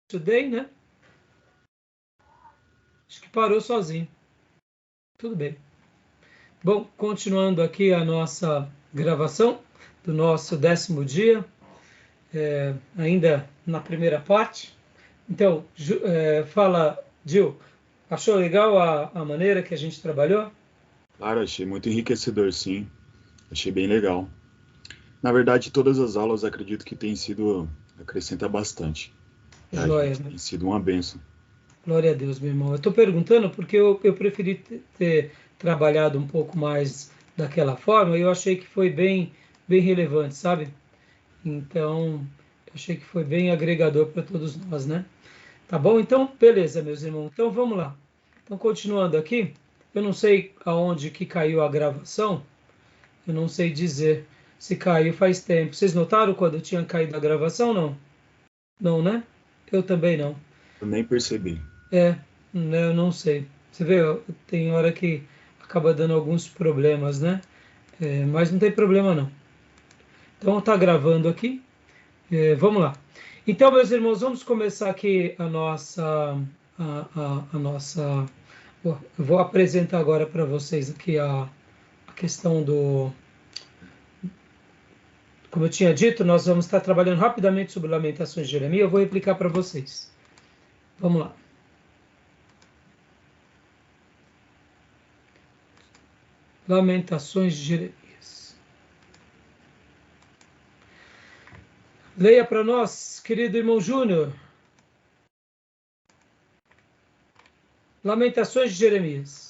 Today, né? Acho que parou sozinho. Tudo bem. Bom, continuando aqui a nossa gravação do nosso 10º dia, ainda na primeira parte. Então, fala, Gil, achou legal a maneira que a gente trabalhou? Claro, achei muito enriquecedor, sim. Achei bem legal. Na verdade, todas as aulas acredito que acrescenta bastante. Pra Joia, gente, né? tem sido uma bênção. Glória a Deus, meu irmão. Eu estou perguntando porque eu preferi ter trabalhado um pouco mais daquela forma e eu achei que foi bem relevante, sabe? Então, eu achei que foi bem agregador para todos nós, né? Tá bom? Então, beleza, meus irmãos. Então, vamos lá. Então, continuando aqui, eu não sei aonde que caiu a gravação, eu não sei dizer se caiu faz tempo. Vocês notaram quando tinha caído a gravação? Não? Não, né? Eu também não. Eu nem percebi. Né, eu não sei. Você vê, ó, tem hora que acaba dando alguns problemas, né? Mas não tem problema não. Então, tá gravando aqui. Vamos lá. Então, meus irmãos, vamos começar aqui a nossa. Eu vou apresentar agora para vocês aqui a questão do. Como eu tinha dito, nós vamos estar trabalhando rapidamente sobre Lamentações de Jeremias. Eu vou replicar para vocês. Vamos lá. Lamentações de Jeremias. Leia para nós, querido irmão Júnior. Lamentações de Jeremias.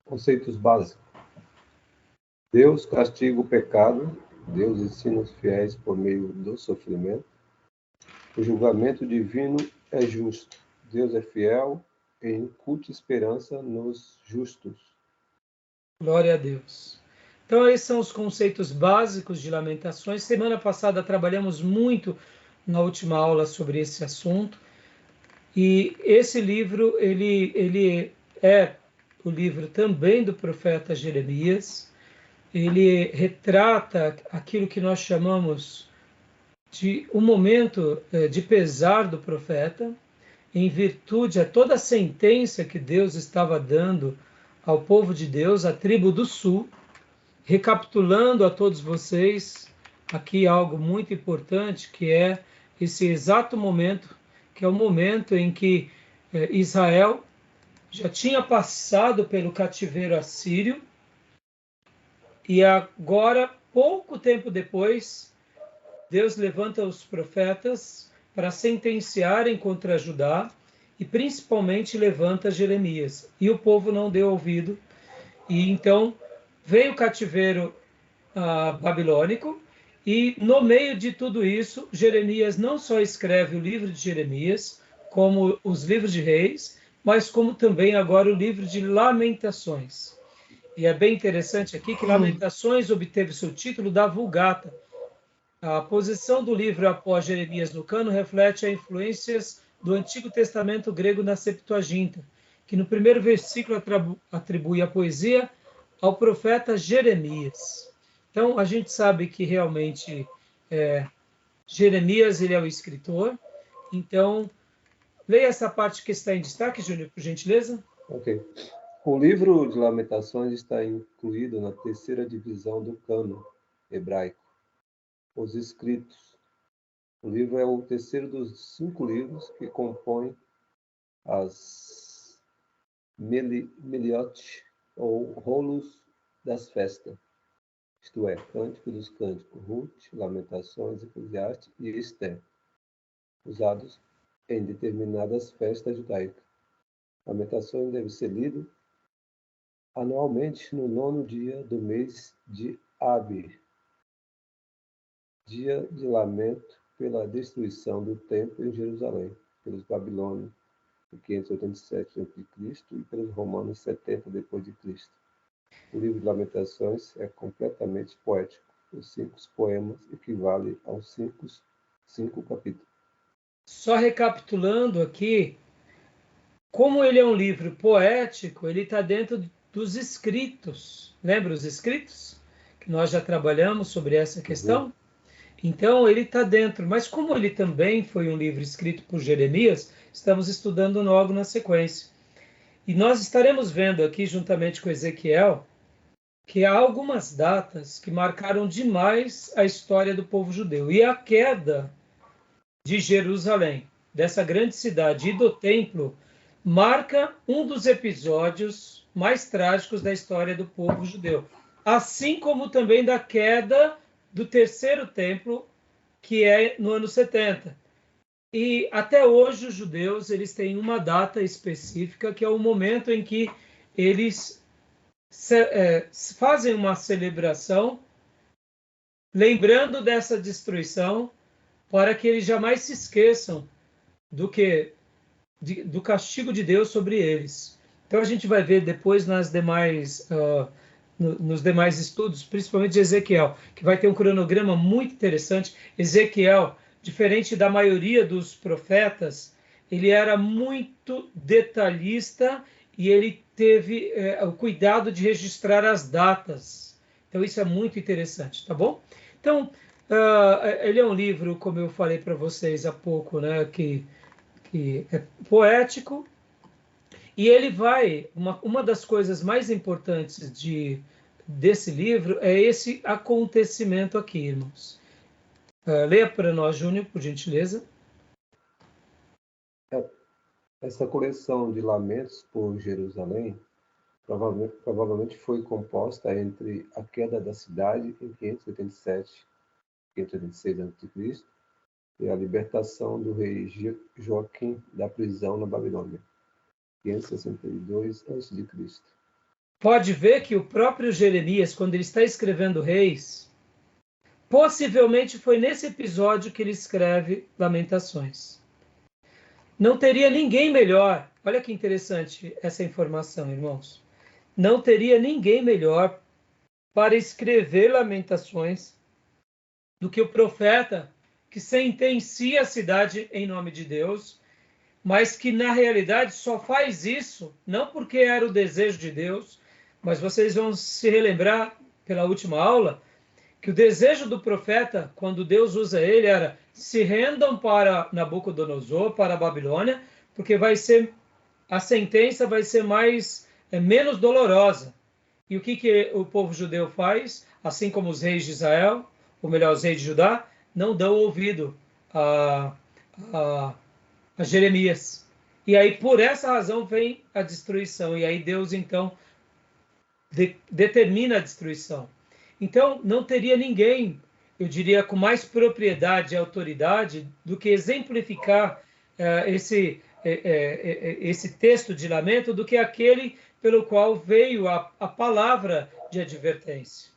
Conceitos básicos. Deus castiga o pecado, Deus ensina os fiéis por meio do sofrimento. O julgamento divino é justo. Deus é fiel e incute esperança nos justos. Glória a Deus. Então, esses são os conceitos básicos de Lamentações. Semana passada trabalhamos muito na última aula sobre esse assunto. E esse livro, ele é o livro também do profeta Jeremias. Ele retrata aquilo que nós chamamos de um momento de pesar do profeta, em virtude a toda a sentença que Deus estava dando ao povo de Deus, à tribo do sul. Recapitulando a todos vocês, aqui algo muito importante, que é esse exato momento, que é o momento em que Israel já tinha passado pelo cativeiro assírio, e agora, pouco tempo depois, Deus levanta os profetas para sentenciarem contra Judá, e principalmente levanta Jeremias. E o povo não deu ouvido, e então veio o cativeiro babilônico, e no meio de tudo isso, Jeremias não só escreve o livro de Jeremias, como os livros de Reis, mas como também agora o livro de Lamentações. E é bem interessante aqui que Lamentações obteve seu título da Vulgata. A posição do livro após Jeremias no cano reflete as influências do Antigo Testamento grego na Septuaginta, que no primeiro versículo atribui a poesia ao profeta Jeremias. Então, a gente sabe que realmente Jeremias ele é o escritor. Então, leia essa parte que está em destaque, Júnior, por gentileza. Ok. O livro de Lamentações está incluído na terceira divisão do cânon hebraico, os escritos. O livro é o terceiro dos 5 livros que compõem as Meliot, ou rolos das festas, isto é, Cântico dos Cânticos, Ruth, Lamentações, Eclesiastes e Esther, usados em determinadas festas judaicas. Lamentações deve ser lido anualmente no 9º dia do mês de Abib, dia de lamento pela destruição do templo em Jerusalém, pelos babilônios, em 587 a.C., e pelos romanos 70 d.C. O livro de Lamentações é completamente poético. Os 5 poemas equivalem aos 5 capítulos. Só recapitulando aqui, como ele é um livro poético, ele está dentro dos escritos. Lembra os escritos? Que nós já trabalhamos sobre essa Uhum. questão? Então, ele está dentro. Mas como ele também foi um livro escrito por Jeremias, estamos estudando logo na sequência. E nós estaremos vendo aqui, juntamente com Ezequiel, que há algumas datas que marcaram demais a história do povo judeu. E a queda de Jerusalém, dessa grande cidade, e do templo, marca um dos episódios mais trágicos da história do povo judeu. Assim como também da queda do terceiro templo, que é no ano 70. E até hoje os judeus eles têm uma data específica, que é o momento em que eles fazem uma celebração, lembrando dessa destruição, para que eles jamais se esqueçam do castigo de Deus sobre eles. Então a gente vai ver depois nos demais estudos, principalmente de Ezequiel, que vai ter um cronograma muito interessante. Ezequiel, diferente da maioria dos profetas, ele era muito detalhista e ele teve o cuidado de registrar as datas. Então isso é muito interessante, tá bom? Então, ele é um livro, como eu falei para vocês há pouco, né, que é poético, e ele vai. Uma das coisas mais importantes desse livro é esse acontecimento aqui, irmãos. Leia para nós, Júnior, por gentileza. Essa coleção de lamentos por Jerusalém provavelmente foi composta entre a queda da cidade em 587, 586 a.C. e a libertação do rei Joaquim da prisão na Babilônia, 562 a.C. Pode ver que o próprio Jeremias, quando ele está escrevendo Reis, possivelmente foi nesse episódio que ele escreve Lamentações. Não teria ninguém melhor. Olha que interessante essa informação, irmãos. Não teria ninguém melhor para escrever Lamentações do que o profeta que sentencia a cidade em nome de Deus, mas que na realidade só faz isso não porque era o desejo de Deus, mas vocês vão se relembrar pela última aula que o desejo do profeta, quando Deus usa ele, era se rendam para Nabucodonosor, para a Babilônia, porque a sentença vai ser menos dolorosa. E o que o povo judeu faz? Assim como os reis de Israel, ou melhor, os reis de Judá, não dão ouvido a, a, a Jeremias. E aí, por essa razão, vem a destruição. E aí Deus, então, determina a destruição. Então, não teria ninguém, eu diria, com mais propriedade e autoridade do que exemplificar esse texto de lamento do que aquele pelo qual veio a palavra de advertência.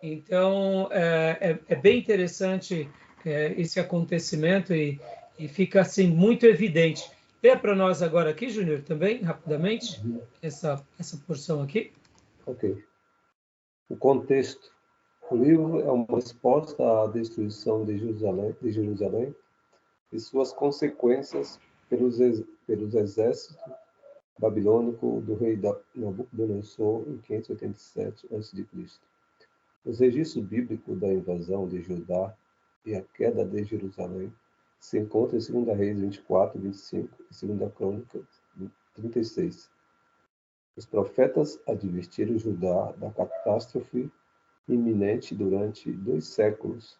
Então, é bem interessante esse acontecimento e fica assim muito evidente. Lê para nós agora aqui, Júnior, também, rapidamente, essa porção aqui. Ok. O contexto. O livro é uma resposta à destruição de Jerusalém e suas consequências pelos exércitos babilônico do rei Nabucodonosor em 587 a.C. Os registros bíblicos da invasão de Judá e a queda de Jerusalém se encontram em 2 Reis 24, 25 e 2 Crônicas 36. Os profetas advertiram Judá da catástrofe iminente durante 2 séculos.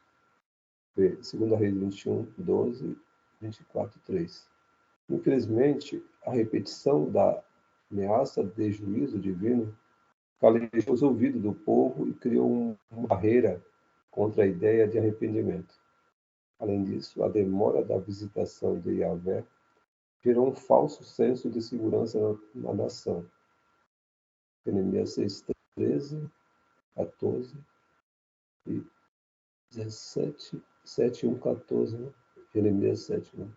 2 Reis 21, 12, 24, 3. Infelizmente, a repetição da ameaça de juízo divino calejou os ouvidos do povo e criou uma barreira contra a ideia de arrependimento. Além disso, a demora da visitação de Yahvé gerou um falso senso de segurança na nação. Jeremias 6, 13, 14 e 17, 7, 1, 14, né? Jeremias 7, 1,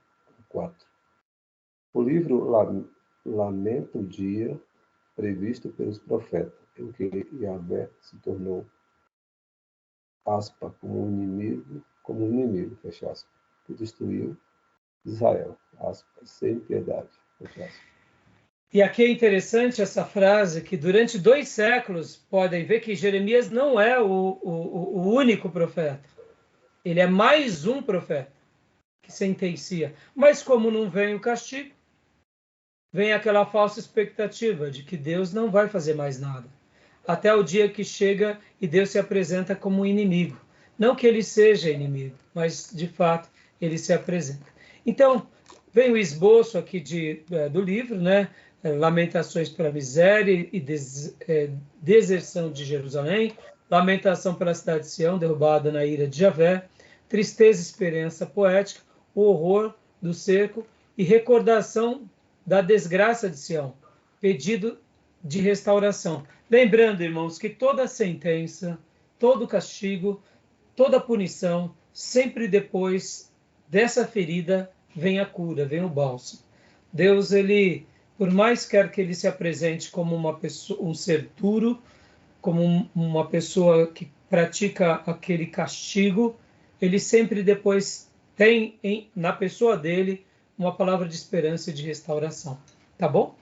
4. O livro lamenta o dia previsto pelos profetas, em que Yahvé se tornou, como um inimigo, fecha aspas, que destruiu Israel, sem piedade, fecha aspas. E aqui é interessante essa frase, que durante 2 séculos, podem ver que Jeremias não é o único profeta. Ele é mais um profeta que sentencia. Mas como não vem o castigo, vem aquela falsa expectativa de que Deus não vai fazer mais nada. Até o dia que chega e Deus se apresenta como um inimigo. Não que ele seja inimigo, mas de fato ele se apresenta. Então, vem o esboço aqui do livro, né? Lamentações pela miséria e deserção de Jerusalém, lamentação pela cidade de Sião, derrubada na ira de Javé, tristeza e esperança poética, o horror do cerco e recordação da desgraça de Sião, pedido de restauração. Lembrando, irmãos, que toda sentença, todo castigo, toda punição, sempre depois dessa ferida vem a cura, vem o bálsamo. Deus, ele, por mais quer que ele se apresente como uma pessoa, um ser duro, como uma pessoa que pratica aquele castigo, ele sempre depois tem na pessoa dele uma palavra de esperança e de restauração. Tá bom?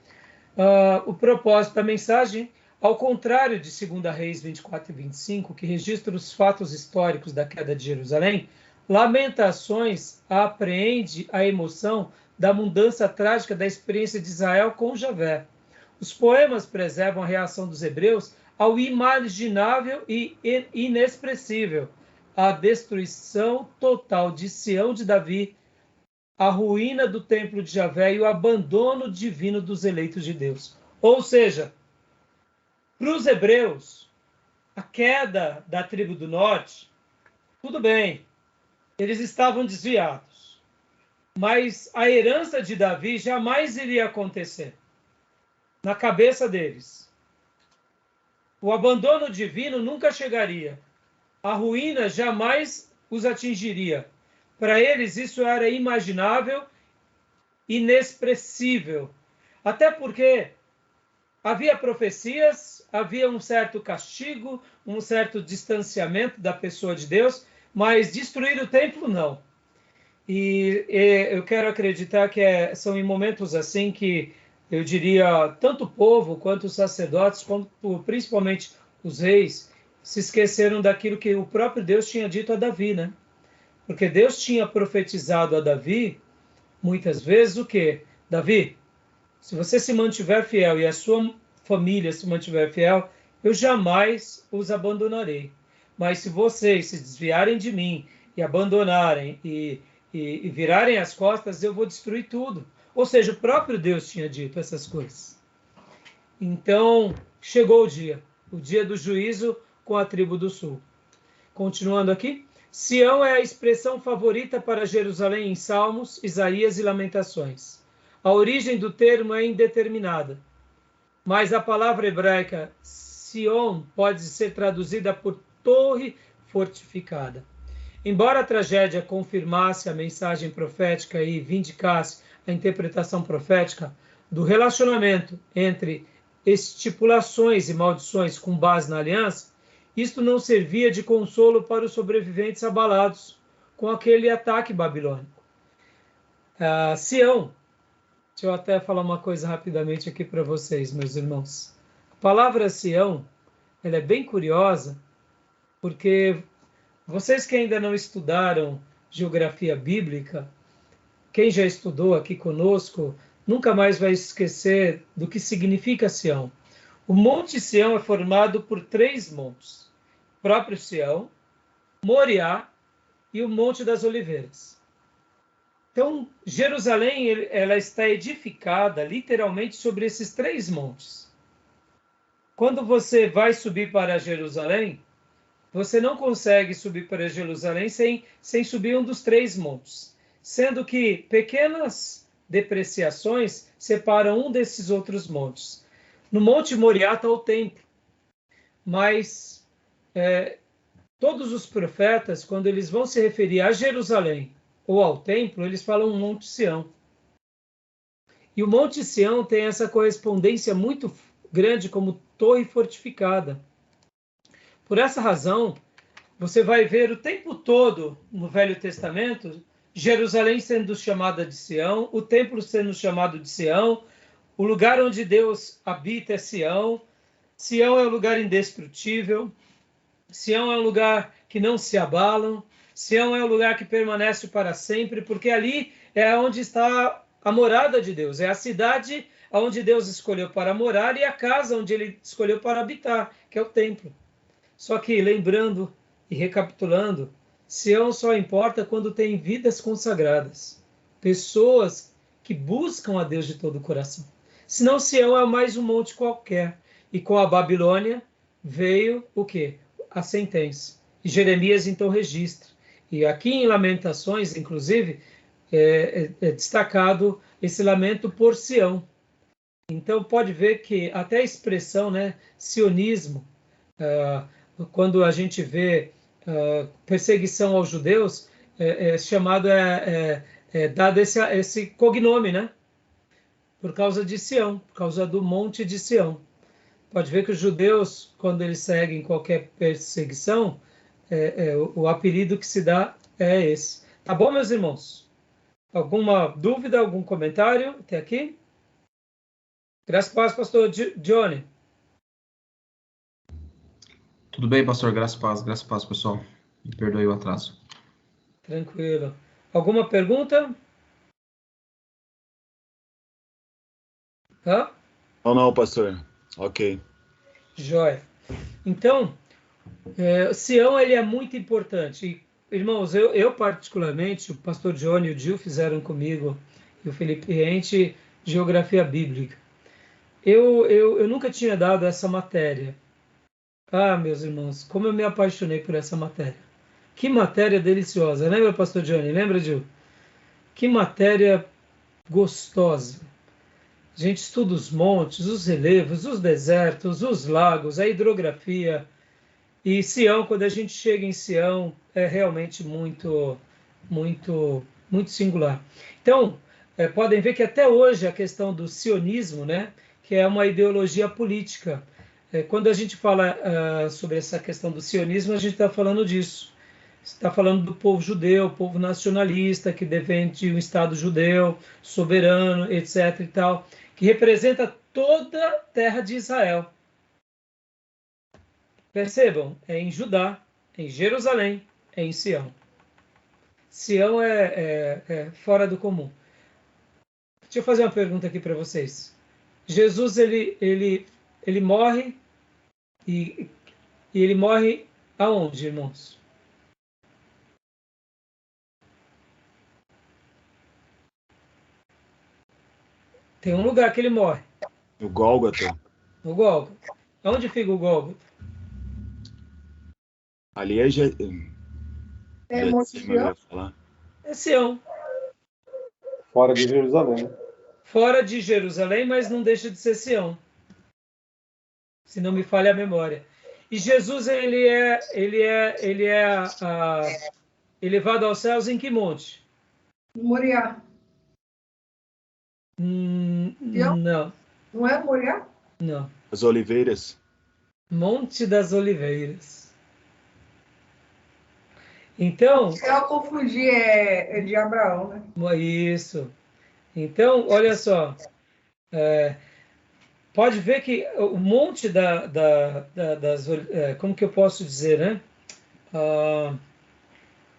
O propósito da mensagem, ao contrário de 2 Reis 24 e 25, que registra os fatos históricos da queda de Jerusalém, Lamentações apreende a emoção da mudança trágica da experiência de Israel com Javé. Os poemas preservam a reação dos hebreus ao imaginável e inexpressível, a destruição total de Sião de Davi, a ruína do templo de Javé e o abandono divino dos eleitos de Deus. Ou seja, para os hebreus, a queda da tribo do norte, tudo bem, eles estavam desviados, mas a herança de Davi jamais iria acontecer na cabeça deles. O abandono divino nunca chegaria. A ruína jamais os atingiria. Para eles isso era imaginável, inexpressível. Até porque havia profecias, havia um certo castigo, um certo distanciamento da pessoa de Deus, mas destruir o templo, não. E eu quero acreditar que são em momentos assim que, eu diria, tanto o povo quanto os sacerdotes, quanto principalmente os reis, se esqueceram daquilo que o próprio Deus tinha dito a Davi, né? Porque Deus tinha profetizado a Davi, muitas vezes, o quê? Davi, se você se mantiver fiel e a sua família se mantiver fiel, eu jamais os abandonarei. Mas se vocês se desviarem de mim e abandonarem e virarem as costas, eu vou destruir tudo. Ou seja, o próprio Deus tinha dito essas coisas. Então, chegou o dia do juízo com a tribo do sul. Continuando aqui, Sião é a expressão favorita para Jerusalém em Salmos, Isaías e Lamentações. A origem do termo é indeterminada, mas a palavra hebraica Sion pode ser traduzida por torre fortificada. Embora a tragédia confirmasse a mensagem profética e vindicasse a interpretação profética do relacionamento entre estipulações e maldições com base na aliança, isto não servia de consolo para os sobreviventes abalados com aquele ataque babilônico. Sião, deixa eu até falar uma coisa rapidamente aqui para vocês, meus irmãos. A palavra Sião, ela é bem curiosa, porque vocês que ainda não estudaram geografia bíblica, quem já estudou aqui conosco, nunca mais vai esquecer do que significa Sião. O Monte Sião é formado por 3 montes. O próprio Sião, Moriá e o Monte das Oliveiras. Então, Jerusalém ela está edificada literalmente sobre esses 3 montes. Quando você vai subir para Jerusalém, você não consegue subir para Jerusalém sem subir um dos 3 montes, sendo que pequenas depreciações separam um desses outros montes. No Monte Moriá está o templo, mas todos os profetas, quando eles vão se referir a Jerusalém ou ao templo, eles falam Monte Sião. E o Monte Sião tem essa correspondência muito grande como torre fortificada. Por essa razão, você vai ver o tempo todo no Velho Testamento Jerusalém sendo chamada de Sião, o templo sendo chamado de Sião, o lugar onde Deus habita é Sião. Sião é um lugar indestrutível. Sião é um lugar que não se abalam. Sião é um lugar que permanece para sempre, porque ali é onde está a morada de Deus. É a cidade onde Deus escolheu para morar e a casa onde ele escolheu para habitar, que é o templo. Só que, lembrando e recapitulando, Sião só importa quando tem vidas consagradas. Pessoas que buscam a Deus de todo o coração. Senão Sião é mais um monte qualquer. E com a Babilônia veio o quê? A sentença. E Jeremias então registra. E aqui em Lamentações, inclusive, é destacado esse lamento por Sião. Então pode ver que até a expressão, né, sionismo, quando a gente vê perseguição aos judeus, dado esse cognome, né? Por causa de Sião, por causa do monte de Sião. Pode ver que os judeus, quando eles seguem qualquer perseguição, o apelido que se dá é esse. Tá bom, meus irmãos? Alguma dúvida, algum comentário até aqui? Graças a Deus, pastor Johnny. Tudo bem, pastor? Graças a paz, pessoal. Me perdoe o atraso. Tranquilo. Alguma pergunta? Hã? Não, pastor. Ok. Joia. Então, Sião ele é muito importante. E, irmãos, eu particularmente, o pastor Johnny e o Gil fizeram comigo, e o Felipe Rente, geografia bíblica. Eu nunca tinha dado essa matéria. Ah, meus irmãos, como eu me apaixonei por essa matéria. Que matéria deliciosa. Lembra, pastor Johnny? Lembra, Gil? Que matéria gostosa. A gente estuda os montes, os relevos, os desertos, os lagos, a hidrografia. E Sião, quando a gente chega em Sião, é realmente muito, muito, muito singular. Então, podem ver que até hoje a questão do sionismo, né, que é uma ideologia política. Quando a gente fala sobre essa questão do sionismo, a gente está falando disso. Está falando do povo judeu, povo nacionalista, que defende um Estado judeu, soberano, etc. e tal, que representa toda a terra de Israel. Percebam, é em Judá, em Jerusalém, é em Sião. Sião é fora do comum. Deixa eu fazer uma pergunta aqui para vocês. Jesus, ele morre e ele morre aonde, irmãos? Tem um lugar que ele morre. No Gólgota. No Gólgota. Onde fica o Gólgota? Ali é Monte Sião? É Sião. Fora de Jerusalém. Fora de Jerusalém, mas não deixa de ser Sião. Se não me falha a memória. E Jesus, ele é elevado aos céus em que monte? Moriá. Não. Não é Moriá? Não. As Oliveiras. Monte das Oliveiras. Então... Se eu confundir, é de Abraão, né? Isso. Então, olha só. Pode ver que o monte das... como que eu posso dizer, né?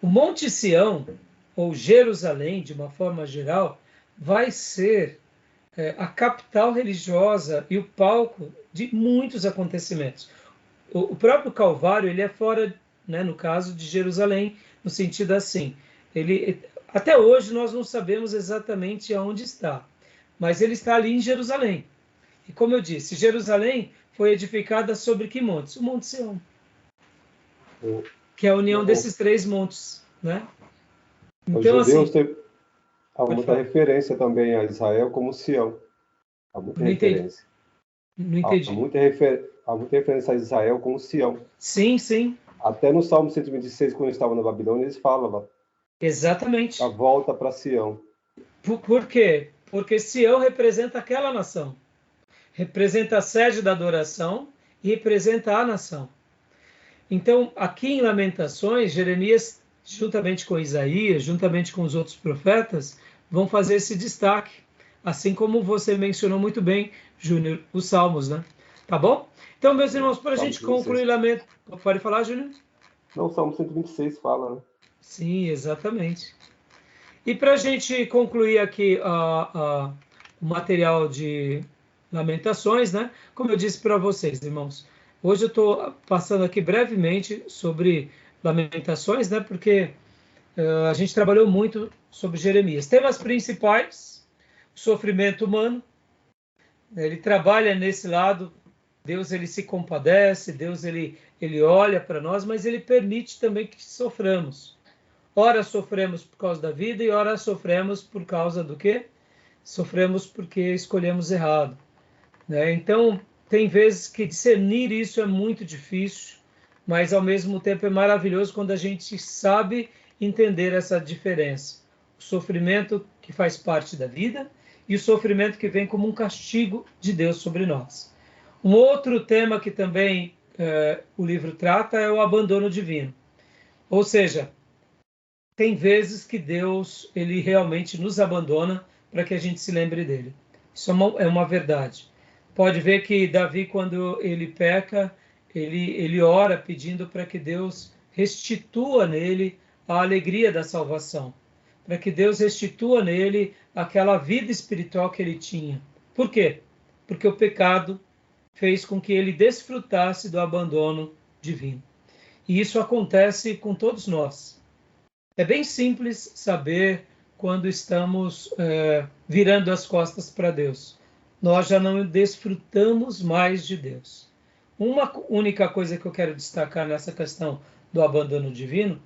O Monte Sião, ou Jerusalém, de uma forma geral, vai ser a capital religiosa e o palco de muitos acontecimentos. O próprio Calvário, ele é fora, né, no caso de Jerusalém, no sentido assim, até hoje nós não sabemos exatamente aonde está, mas ele está ali em Jerusalém. E como eu disse, Jerusalém foi edificada sobre que montes? O Monte Sião, que é a união desses três montes, né? Então, os judeus assim, há muita referência também a Israel como Sião. Há muita referência. Não entendi. Há muita referência a Israel como Sião. Sim, sim. Até no Salmo 126, quando eles estavam na Babilônia, eles falavam. Exatamente. A volta para Sião. Por quê? Porque Sião representa aquela nação. Representa a sede da adoração e representa a nação. Então, aqui em Lamentações, Jeremias, juntamente com Isaías, juntamente com os outros profetas, vão fazer esse destaque assim como você mencionou muito bem, Júnior, os Salmos, né? Tá bom? Então, meus irmãos, para a gente concluir Lamento... Pode falar, Júnior? Não, o Salmo 126 fala, né? Sim, exatamente. E para a gente concluir aqui o material de Lamentações, né? Como eu disse para vocês, irmãos, hoje eu estou passando aqui brevemente sobre Lamentações, né? Porque a gente trabalhou muito sobre Jeremias. Temas principais: o sofrimento humano. Ele trabalha nesse lado. Deus, ele se compadece, Deus, ele olha para nós, mas ele permite também que soframos. Ora sofremos por causa da vida e ora sofremos por causa do quê? Sofremos porque escolhemos errado, né? Então, tem vezes que discernir isso é muito difícil, mas ao mesmo tempo é maravilhoso quando a gente sabe entender essa diferença. O sofrimento que faz parte da vida e o sofrimento que vem como um castigo de Deus sobre nós. Um outro tema que também o livro trata é o abandono divino. Ou seja, tem vezes que Deus ele realmente nos abandona para que a gente se lembre dele. Isso é uma verdade. Pode ver que Davi, quando ele peca, ele ora pedindo para que Deus restitua nele a alegria da salvação, para que Deus restitua nele aquela vida espiritual que ele tinha. Por quê? Porque o pecado fez com que ele desfrutasse do abandono divino. E isso acontece com todos nós. É bem simples saber quando estamos virando as costas para Deus. Nós já não desfrutamos mais de Deus. Uma única coisa que eu quero destacar nessa questão do abandono divino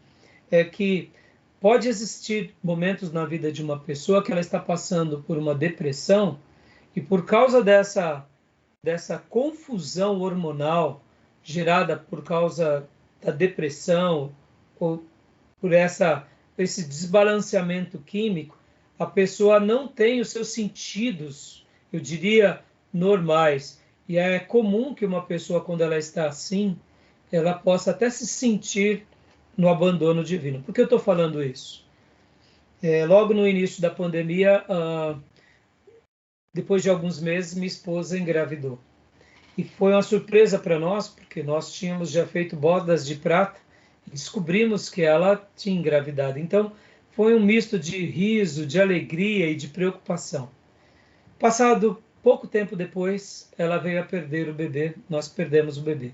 é que pode existir momentos na vida de uma pessoa que ela está passando por uma depressão e por causa dessa confusão hormonal gerada por causa da depressão ou por esse desbalanceamento químico, a pessoa não tem os seus sentidos, eu diria, normais. E é comum que uma pessoa, quando ela está assim, ela possa até se sentir no abandono divino. Por que eu estou falando isso? Logo no início da pandemia, depois de alguns meses, minha esposa engravidou. E foi uma surpresa para nós, porque nós tínhamos já feito bodas de prata e descobrimos que ela tinha engravidado. Então, foi um misto de riso, de alegria e de preocupação. Passado pouco tempo depois, ela veio a perder o bebê, nós perdemos o bebê.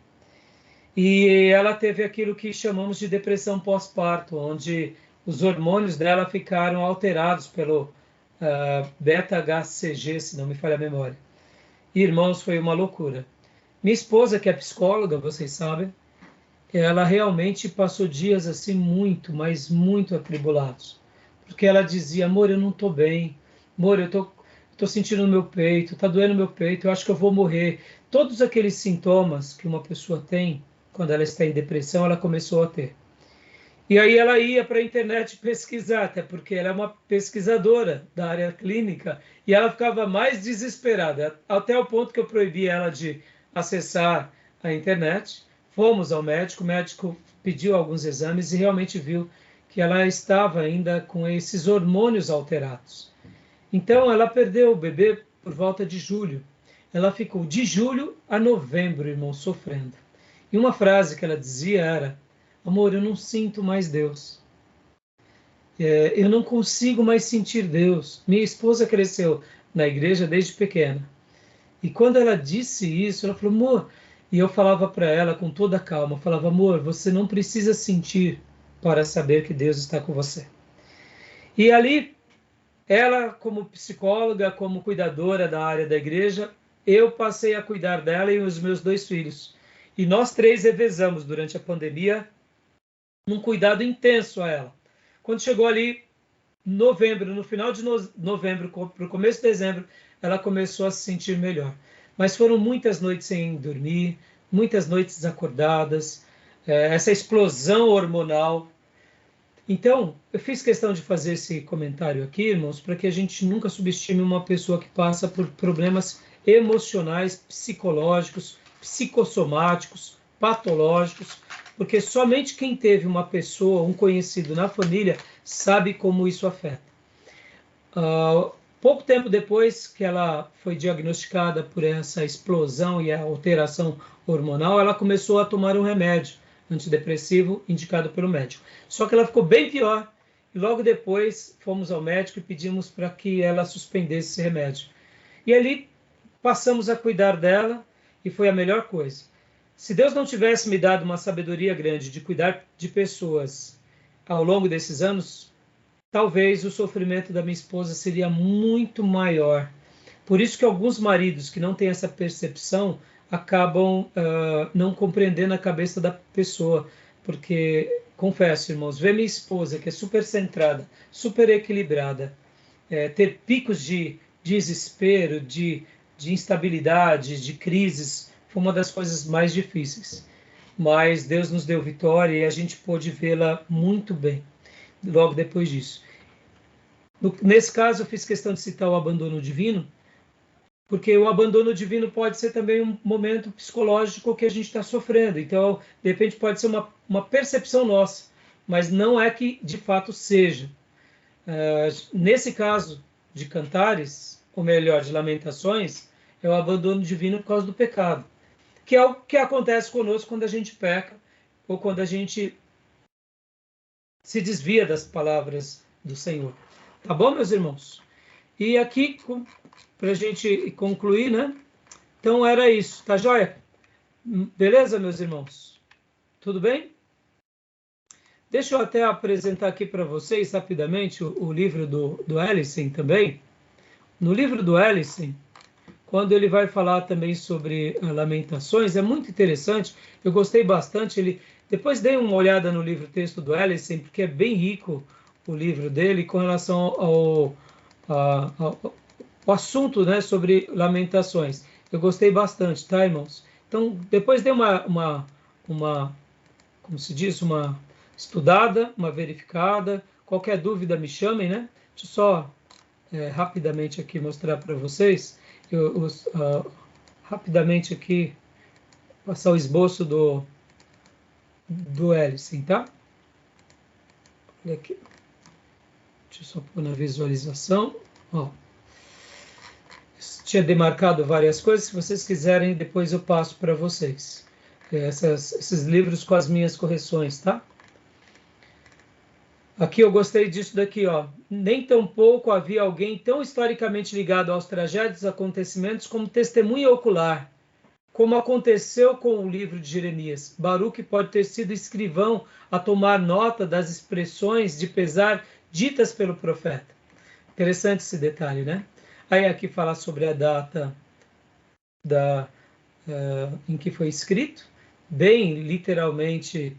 E ela teve aquilo que chamamos de depressão pós-parto, onde os hormônios dela ficaram alterados pelo beta-HCG, se não me falha a memória. E, irmãos, foi uma loucura. Minha esposa, que é psicóloga, vocês sabem, ela realmente passou dias assim muito, mas muito atribulados. Porque ela dizia: amor, eu não estou bem. Amor, eu estou sentindo no meu peito, está doendo no meu peito, eu acho que eu vou morrer. Todos aqueles sintomas que uma pessoa tem quando ela está em depressão, ela começou a ter. E aí ela ia para a internet pesquisar, até porque ela é uma pesquisadora da área clínica, e ela ficava mais desesperada, até o ponto que eu proibi ela de acessar a internet. Fomos ao médico, o médico pediu alguns exames e realmente viu que ela estava ainda com esses hormônios alterados. Então ela perdeu o bebê por volta de julho. Ela ficou de julho a novembro, irmão, sofrendo. E uma frase que ela dizia era: amor, eu não sinto mais Deus. Eu não consigo mais sentir Deus. Minha esposa cresceu na igreja desde pequena. E quando ela disse isso, ela falou: amor, e eu falava para ela com toda a calma, falava: amor, você não precisa sentir para saber que Deus está com você. E ali, ela como psicóloga, como cuidadora da área da igreja, eu passei a cuidar dela e os meus 2 filhos. E nós 3 revezamos durante a pandemia, num cuidado intenso a ela. Quando chegou ali novembro, no final de novembro, para o começo de dezembro, ela começou a se sentir melhor. Mas foram muitas noites sem dormir, muitas noites desacordadas, essa explosão hormonal. Então, eu fiz questão de fazer esse comentário aqui, irmãos, para que a gente nunca subestime uma pessoa que passa por problemas emocionais, psicológicos, psicossomáticos, patológicos, porque somente quem teve uma pessoa, um conhecido na família, sabe como isso afeta. pouco tempo depois que ela foi diagnosticada por essa explosão e a alteração hormonal, ela começou a tomar um remédio antidepressivo indicado pelo médico. Só que ela ficou bem pior. E logo depois fomos ao médico e pedimos para que ela suspendesse esse remédio. E ali passamos a cuidar dela e foi a melhor coisa. Se Deus não tivesse me dado uma sabedoria grande de cuidar de pessoas ao longo desses anos, talvez o sofrimento da minha esposa seria muito maior. Por isso que alguns maridos que não têm essa percepção acabam não compreendendo a cabeça da pessoa. Porque, confesso, irmãos, ver minha esposa, que é super centrada, super equilibrada, ter picos de desespero, de instabilidade, de crises, foi uma das coisas mais difíceis. Mas Deus nos deu vitória e a gente pôde vê-la muito bem logo depois disso. Nesse caso, eu fiz questão de citar o abandono divino, porque o abandono divino pode ser também um momento psicológico que a gente está sofrendo. Então, de repente, pode ser uma percepção nossa, mas não é que de fato seja. Nesse caso de Cantares, ou melhor, de Lamentações, é o abandono divino por causa do pecado, que é o que acontece conosco quando a gente peca, ou quando a gente se desvia das palavras do Senhor. Tá bom, meus irmãos? E aqui, para a gente concluir, né? Então era isso, tá joia? Beleza, meus irmãos? Tudo bem? Deixa eu até apresentar aqui para vocês rapidamente o livro do Ellison também. No livro do Ellison, quando ele vai falar também sobre Lamentações, é muito interessante, eu gostei bastante. Depois dei uma olhada no livro-texto do Ellison, porque é bem rico o livro dele com relação ao assunto, né, sobre Lamentações. Eu gostei bastante, tá, irmãos? Então, depois dei uma como se diz, uma estudada, uma verificada. Qualquer dúvida me chamem, né? Deixa eu só rapidamente aqui mostrar para vocês. Rapidamente aqui passar o esboço do Ellison, tá? Olha aqui. Deixa eu só pôr na visualização. Ó. Tinha demarcado várias coisas. Se vocês quiserem, depois eu passo para vocês. Esses livros com as minhas correções, tá? Aqui eu gostei disso daqui, ó. Nem tampouco havia alguém tão historicamente ligado aos tragédios acontecimentos como testemunha ocular, como aconteceu com o livro de Jeremias. Baruque pode ter sido escrivão a tomar nota das expressões de pesar ditas pelo profeta. Interessante esse detalhe, né? Aí aqui fala sobre a data em que foi escrito, bem literalmente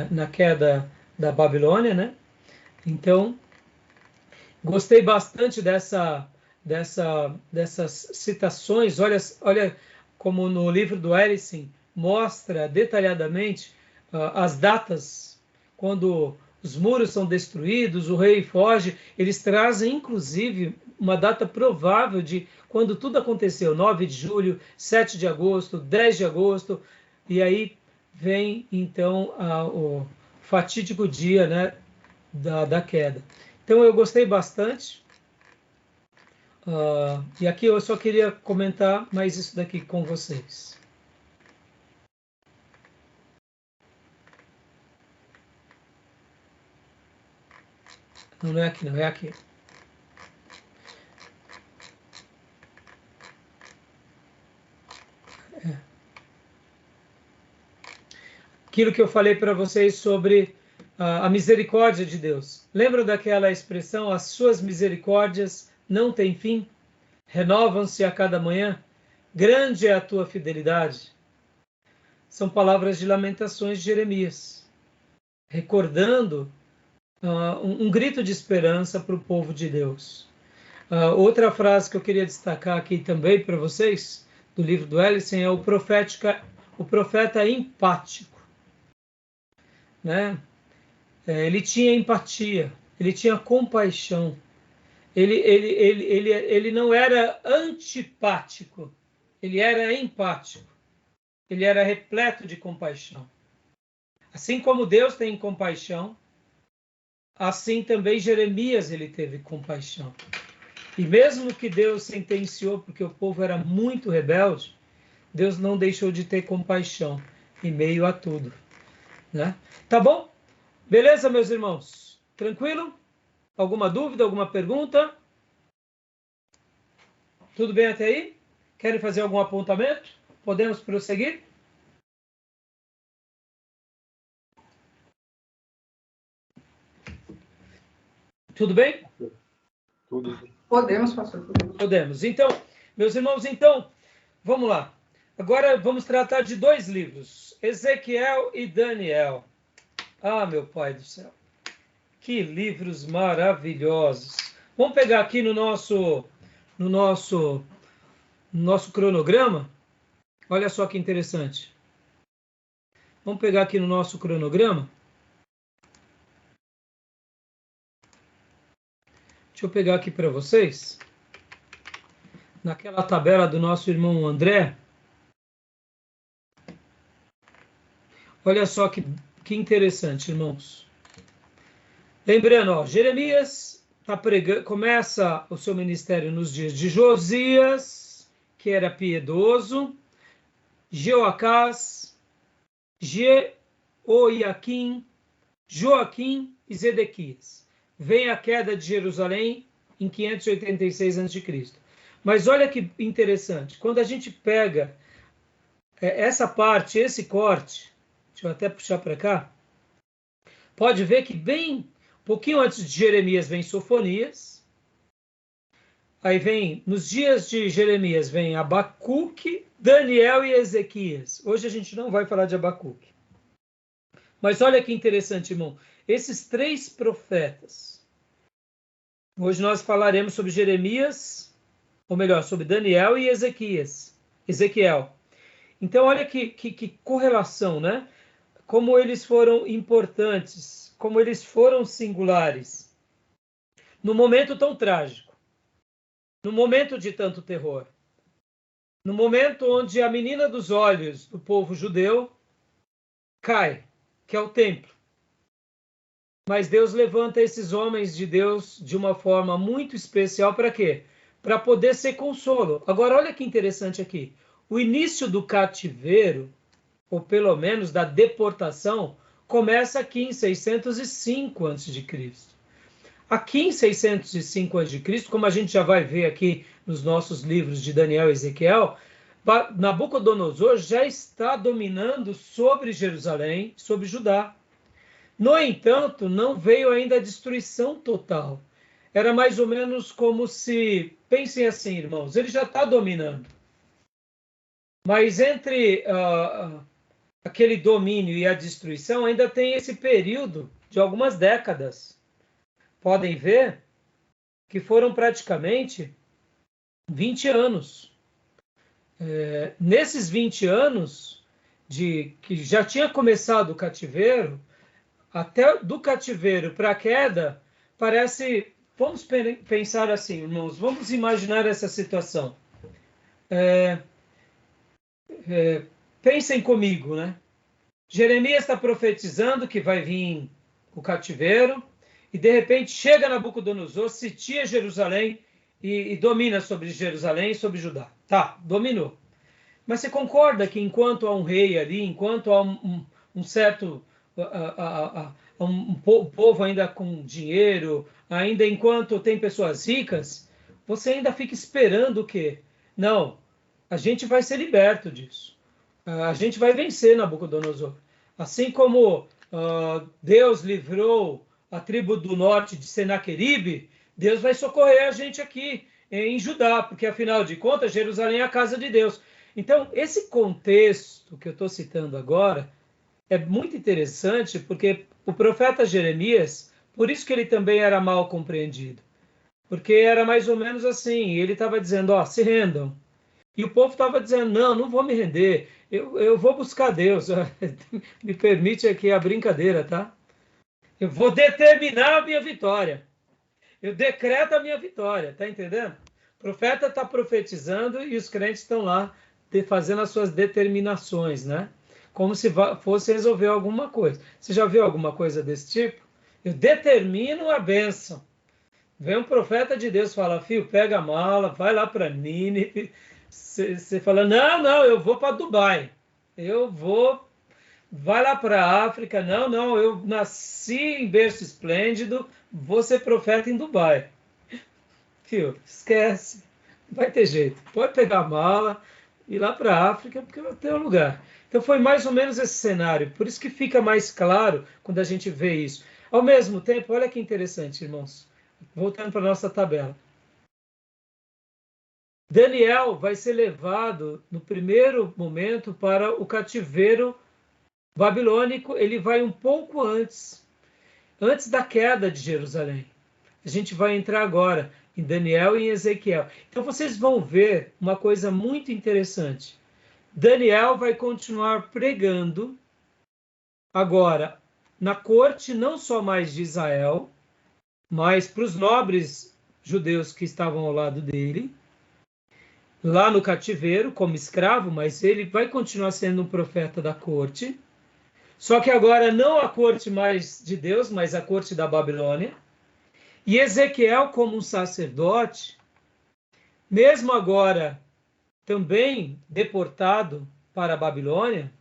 na queda da Babilônia, né? Então, gostei bastante dessas citações. Olha como no livro do Ellison mostra detalhadamente as datas, quando os muros são destruídos, o rei foge. Eles trazem, inclusive, uma data provável de quando tudo aconteceu, 9 de julho, 7 de agosto, 10 de agosto, e aí vem, então, o fatídico dia, né, da queda. Então, eu gostei bastante. E aqui eu só queria comentar mais isso daqui com vocês. Não é aqui, não é aqui. Aquilo que eu falei para vocês sobre a misericórdia de Deus. Lembram daquela expressão, as suas misericórdias não têm fim? Renovam-se a cada manhã? Grande é a tua fidelidade. São palavras de Lamentações de Jeremias, recordando um grito de esperança para o povo de Deus. Outra frase que eu queria destacar aqui também para vocês, do livro do Ellison, é o profeta empático. Né? Ele tinha empatia, ele tinha compaixão, ele não era antipático, ele era empático, ele era repleto de compaixão. Assim como Deus tem compaixão, assim também Jeremias ele teve compaixão. E mesmo que Deus sentenciou porque o povo era muito rebelde, Deus não deixou de ter compaixão em meio a tudo, né? Tá bom? Beleza, meus irmãos? Tranquilo? Alguma dúvida, alguma pergunta? Tudo bem até aí? Querem fazer algum apontamento? Podemos prosseguir? Tudo bem? Tudo. Podemos, pastor. Podemos. Então, meus irmãos, vamos lá. Agora vamos tratar de 2 livros, Ezequiel e Daniel. Ah, meu Pai do céu. Que livros maravilhosos. Vamos pegar aqui no nosso cronograma. Olha só que interessante. Vamos pegar aqui no nosso cronograma. Deixa eu pegar aqui para vocês. Naquela tabela do nosso irmão André. Olha só que interessante, irmãos. Lembrando, ó, Jeremias começa o seu ministério nos dias de Josias, que era piedoso, Jeoacás, Jeoiaquim, Joaquim e Zedequias. Vem a queda de Jerusalém em 586 a.C. Mas olha que interessante, quando a gente pega essa parte, esse corte, deixa eu até puxar para cá, pode ver que bem pouquinho antes de Jeremias vem Sofonias, aí vem, nos dias de Jeremias, vem Abacuque, Daniel e Ezequias. Hoje a gente não vai falar de Abacuque. Mas olha que interessante, irmão. Esses 3 profetas. Hoje nós falaremos sobre Jeremias, ou melhor, sobre Daniel e Ezequiel. Então olha que correlação, né? Como eles foram importantes, como eles foram singulares. No momento tão trágico, no momento de tanto terror, no momento onde a menina dos olhos do povo judeu cai, que é o templo. Mas Deus levanta esses homens de Deus de uma forma muito especial para quê? Para poder ser consolo. Agora, olha que interessante aqui. O início do cativeiro, ou pelo menos da deportação, começa aqui em 605 a.C. Aqui em 605 a.C., como a gente já vai ver aqui nos nossos livros de Daniel e Ezequiel, Nabucodonosor já está dominando sobre Jerusalém, sobre Judá. No entanto, não veio ainda a destruição total. Era mais ou menos como se, pensem assim, irmãos, ele já está dominando. Mas entre aquele domínio e a destruição, ainda tem esse período de algumas décadas. Podem ver que foram praticamente 20 anos. Nesses 20 anos, que já tinha começado o cativeiro, até do cativeiro para a queda, parece... Vamos pensar assim, irmãos, vamos imaginar essa situação. Pensem comigo, né? Jeremias está profetizando que vai vir o cativeiro, e de repente chega Nabucodonosor, sitia Jerusalém e domina sobre Jerusalém e sobre Judá. Tá, dominou. Mas você concorda que enquanto há um rei ali, enquanto há um certo... um povo ainda com dinheiro, ainda enquanto tem pessoas ricas, você ainda fica esperando o quê? Não, a gente vai ser liberto disso. A gente vai vencer Nabucodonosor. Assim como Deus livrou a tribo do norte de Senaqueribe, Deus vai socorrer a gente aqui em Judá, porque afinal de contas Jerusalém é a casa de Deus. Então, esse contexto que eu estou citando agora é muito interessante, porque o profeta Jeremias, por isso que ele também era mal compreendido, porque era mais ou menos assim, ele estava dizendo, se rendam, e o povo estava dizendo, não vou me render, eu vou buscar Deus, me permite aqui a brincadeira, tá? Eu vou determinar a minha vitória, eu decreto a minha vitória, tá entendendo? O profeta está profetizando e os crentes estão lá fazendo as suas determinações, né? Como se fosse resolver alguma coisa. Você já viu alguma coisa desse tipo? Eu determino a bênção. Vem um profeta de Deus, fala, filho, pega a mala, vai lá para Nínive. Você fala, não, eu vou para Dubai. Vai lá para a África. Não, eu nasci em berço esplêndido, vou ser profeta em Dubai. Filho, esquece, não vai ter jeito. Pode pegar a mala e ir lá para a África, porque vai ter um lugar. Então foi mais ou menos esse cenário. Por isso que fica mais claro quando a gente vê isso. Ao mesmo tempo, olha que interessante, irmãos. Voltando para a nossa tabela. Daniel vai ser levado no primeiro momento para o cativeiro babilônico. Ele vai um pouco antes da queda de Jerusalém. A gente vai entrar agora em Daniel e em Ezequiel. Então vocês vão ver uma coisa muito interessante. Daniel vai continuar pregando agora na corte, não só mais de Israel, mas para os nobres judeus que estavam ao lado dele, lá no cativeiro, como escravo, mas ele vai continuar sendo um profeta da corte. Só que agora não a corte mais de Deus, mas a corte da Babilônia. E Ezequiel, como um sacerdote, mesmo agora também deportado para a Babilônia,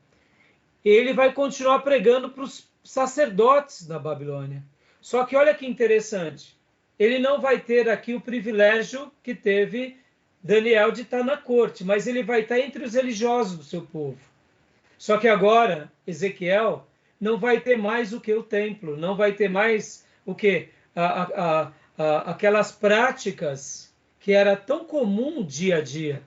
ele vai continuar pregando para os sacerdotes da Babilônia. Só que olha que interessante, ele não vai ter aqui o privilégio que teve Daniel de estar na corte, mas ele vai estar entre os religiosos do seu povo. Só que agora, Ezequiel não vai ter mais o que o templo, não vai ter mais o que aquelas práticas que era tão comum dia a dia.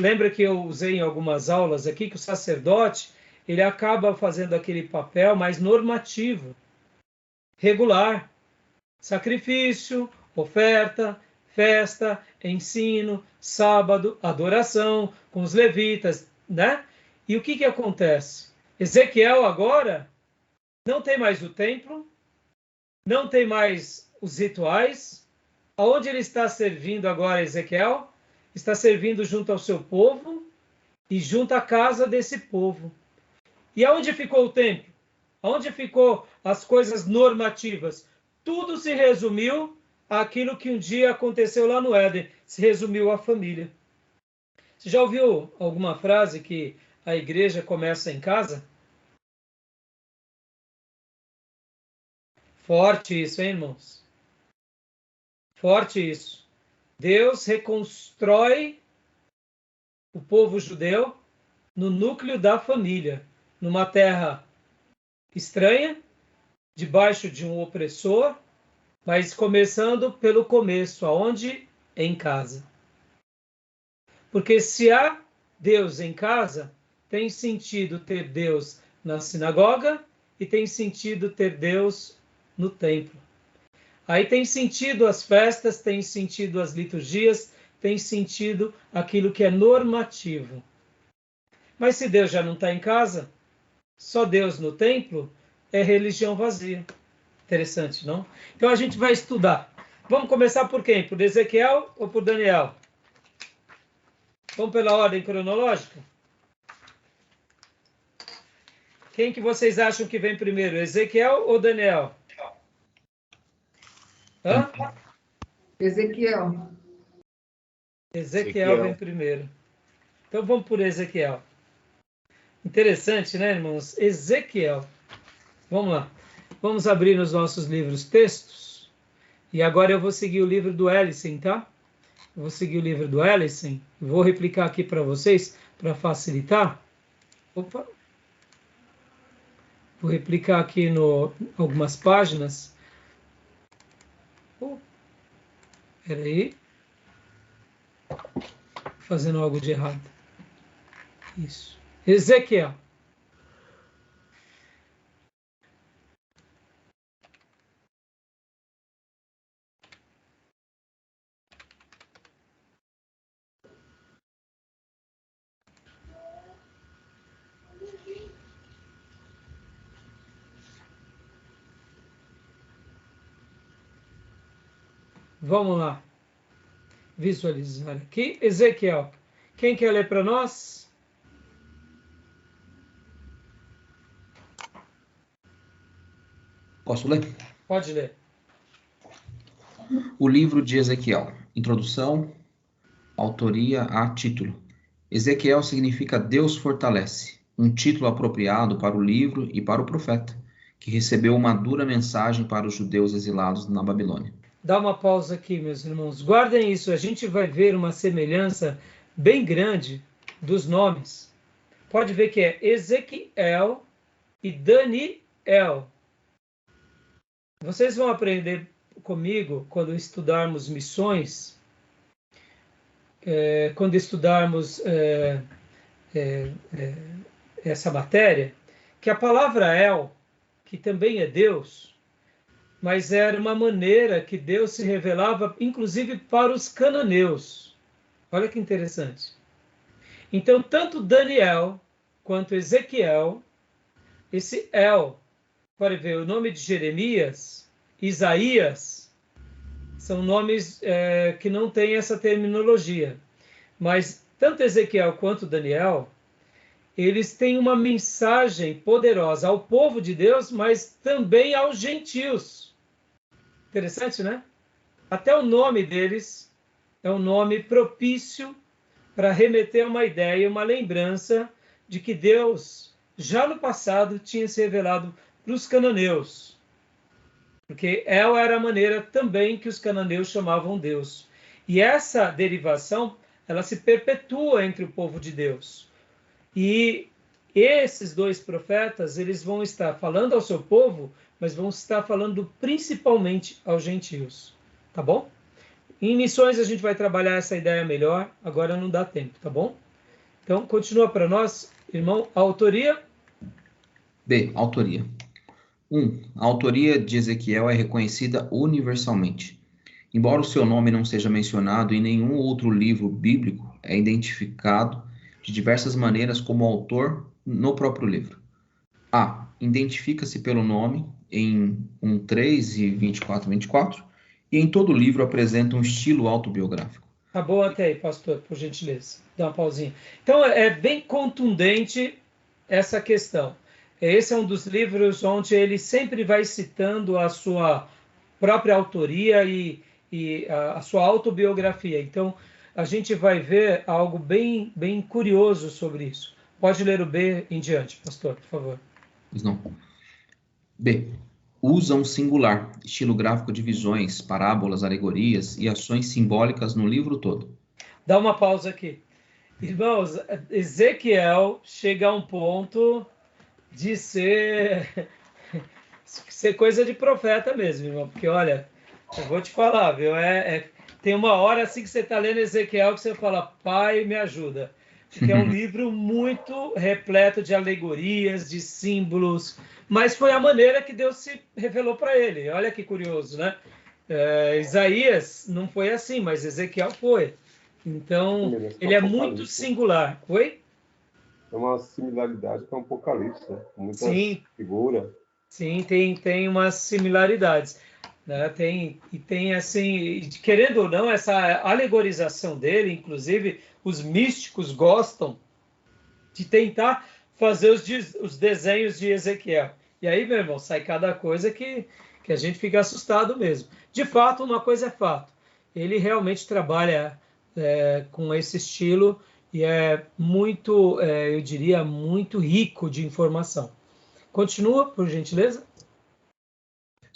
Lembra que eu usei em algumas aulas aqui que o sacerdote ele acaba fazendo aquele papel mais normativo, regular, sacrifício, oferta, festa, ensino, sábado, adoração com os levitas, né? E o que acontece? Ezequiel agora não tem mais o templo, não tem mais os rituais. Aonde ele está servindo agora, Ezequiel? Está servindo junto ao seu povo e junto à casa desse povo. E aonde ficou o templo? Aonde ficou as coisas normativas? Tudo se resumiu àquilo que um dia aconteceu lá no Éden. Se resumiu à família. Você já ouviu alguma frase que a igreja começa em casa? Forte isso, hein, irmãos? Forte isso. Deus reconstrói o povo judeu no núcleo da família, numa terra estranha, debaixo de um opressor, mas começando pelo começo, aonde? Em casa. Porque se há Deus em casa, tem sentido ter Deus na sinagoga e tem sentido ter Deus no templo. Aí tem sentido as festas, tem sentido as liturgias, tem sentido aquilo que é normativo. Mas se Deus já não está em casa, só Deus no templo, é religião vazia. Interessante, não? Então a gente vai estudar. Vamos começar por quem? Por Ezequiel ou por Daniel? Vamos pela ordem cronológica? Quem que vocês acham que vem primeiro, Ezequiel ou Daniel? Hã? Ezequiel. Ezequiel vem primeiro. Então vamos por Ezequiel. Interessante, né, irmãos? Ezequiel. Vamos lá. Vamos abrir nos nossos livros textos. E agora eu vou seguir o livro do Ellison, tá? Eu vou seguir o livro do Ellison. Vou replicar aqui para vocês, para facilitar. Opa! Vou replicar aqui algumas páginas. Espera aí. Fazendo algo de errado. Isso. Ezequiel. Vamos lá. Visualizar aqui. Ezequiel. Quem quer ler para nós? Posso ler? Pode ler. O livro de Ezequiel. Introdução, autoria a título. Ezequiel significa Deus fortalece, um título apropriado para o livro e para o profeta, que recebeu uma dura mensagem para os judeus exilados na Babilônia. Dá uma pausa aqui, meus irmãos. Guardem isso, a gente vai ver uma semelhança bem grande dos nomes. Pode ver que é Ezequiel e Daniel. Vocês vão aprender comigo quando estudarmos missões, quando estudarmos essa matéria, que a palavra El, que também é Deus, mas era uma maneira que Deus se revelava, inclusive para os cananeus. Olha que interessante. Então, tanto Daniel quanto Ezequiel, esse El, pode ver, o nome de Jeremias, Isaías, são nomes que não têm essa terminologia. Mas tanto Ezequiel quanto Daniel, eles têm uma mensagem poderosa ao povo de Deus, mas também aos gentios. Interessante, né? Até o nome deles é um nome propício para remeter uma ideia, uma lembrança de que Deus, já no passado, tinha se revelado para os cananeus. Porque El era a maneira também que os cananeus chamavam Deus. E essa derivação, ela se perpetua entre o povo de Deus. E esses dois profetas, eles vão estar falando ao seu povo, mas vão estar falando principalmente aos gentios. Tá bom? Em missões a gente vai trabalhar essa ideia melhor, agora não dá tempo, tá bom? Então, continua para nós, irmão, a autoria. B. Autoria. 1. A autoria de Ezequiel é reconhecida universalmente. Embora o seu nome não seja mencionado em nenhum outro livro bíblico, é identificado de diversas maneiras como autor no próprio livro. A. Identifica-se pelo nome em 1:3 e 24:24, e em todo o livro apresenta um estilo autobiográfico. Tá bom até aí, pastor, por gentileza. Dá uma pausinha. Então, é bem contundente essa questão. Esse é um dos livros onde ele sempre vai citando a sua própria autoria e a sua autobiografia. Então, a gente vai ver algo bem, bem curioso sobre isso. Pode ler o B em diante, pastor, por favor. Pois não. B. Usa um singular, estilo gráfico de visões, parábolas, alegorias e ações simbólicas no livro todo. Dá uma pausa aqui. Irmãos, Ezequiel chega a um ponto de ser coisa de profeta mesmo, irmão. Porque, olha, eu vou te falar, viu? Tem uma hora assim que você está lendo Ezequiel que você fala, Pai, me ajuda. Porque é um livro muito repleto de alegorias, de símbolos, mas foi a maneira que Deus se revelou para ele. Olha que curioso, né? Isaías não foi assim, mas Ezequiel foi. Então, ele é muito singular. Oi? É uma similaridade com o Apocalipse, né? Com muitas figuras. Sim, tem umas similaridades. Né? Tem assim, querendo ou não, essa alegorização dele, inclusive, os místicos gostam de tentar fazer os desenhos de Ezequiel. E aí, meu irmão, sai cada coisa que a gente fica assustado mesmo. De fato, uma coisa é fato. Ele realmente trabalha com esse estilo e é muito, eu diria, muito rico de informação. Continua, por gentileza.